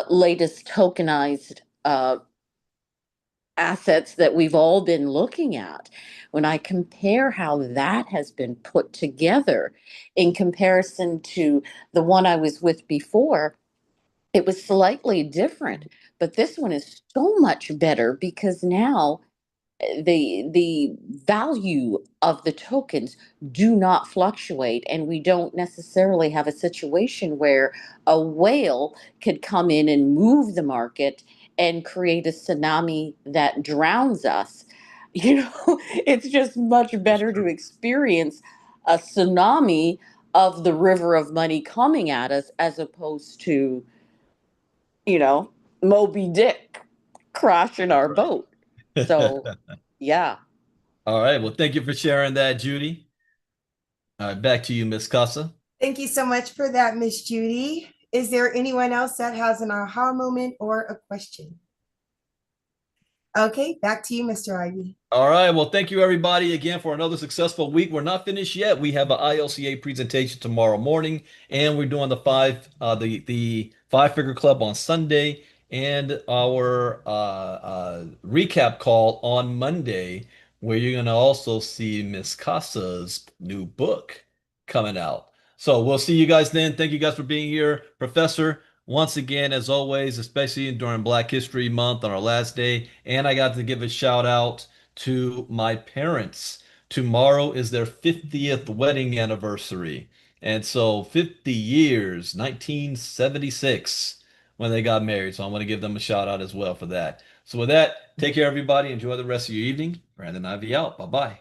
latest tokenized assets that we've all been looking at, when I compare how that has been put together in comparison to the one I was with before, it was slightly different. But this one is so much better because now the value of the tokens do not fluctuate, and we don't necessarily have a situation where a whale could come in and move the market and create a tsunami that drowns us. You know, it's just much better to experience a tsunami of the river of money coming at us as opposed to, you know, Moby Dick crashing our boat. So, yeah. All right. Well, thank you for sharing that, Judy. All right, back to you, Miss Casa. Thank you so much for that, Miss Judy. Is there anyone else that has an aha moment or a question? Okay, back to you, Mr. Ivy. All right. Well, thank you everybody again for another successful week. We're not finished yet. We have an ILCA presentation tomorrow morning, and we're doing the five figure club on Sunday, and our recap call on Monday, where you're gonna also see Miss Casa's new book coming out. So we'll see you guys then. Thank you guys for being here, Professor. Once again, as always, especially during Black History Month on our last day, and I got to give a shout out to my parents. Tomorrow is their 50th wedding anniversary. And so 50 years, 1976, when they got married. So I want to give them a shout out as well for that. So with that, take care, everybody. Enjoy the rest of your evening. Brandon Ivey out. Bye-bye.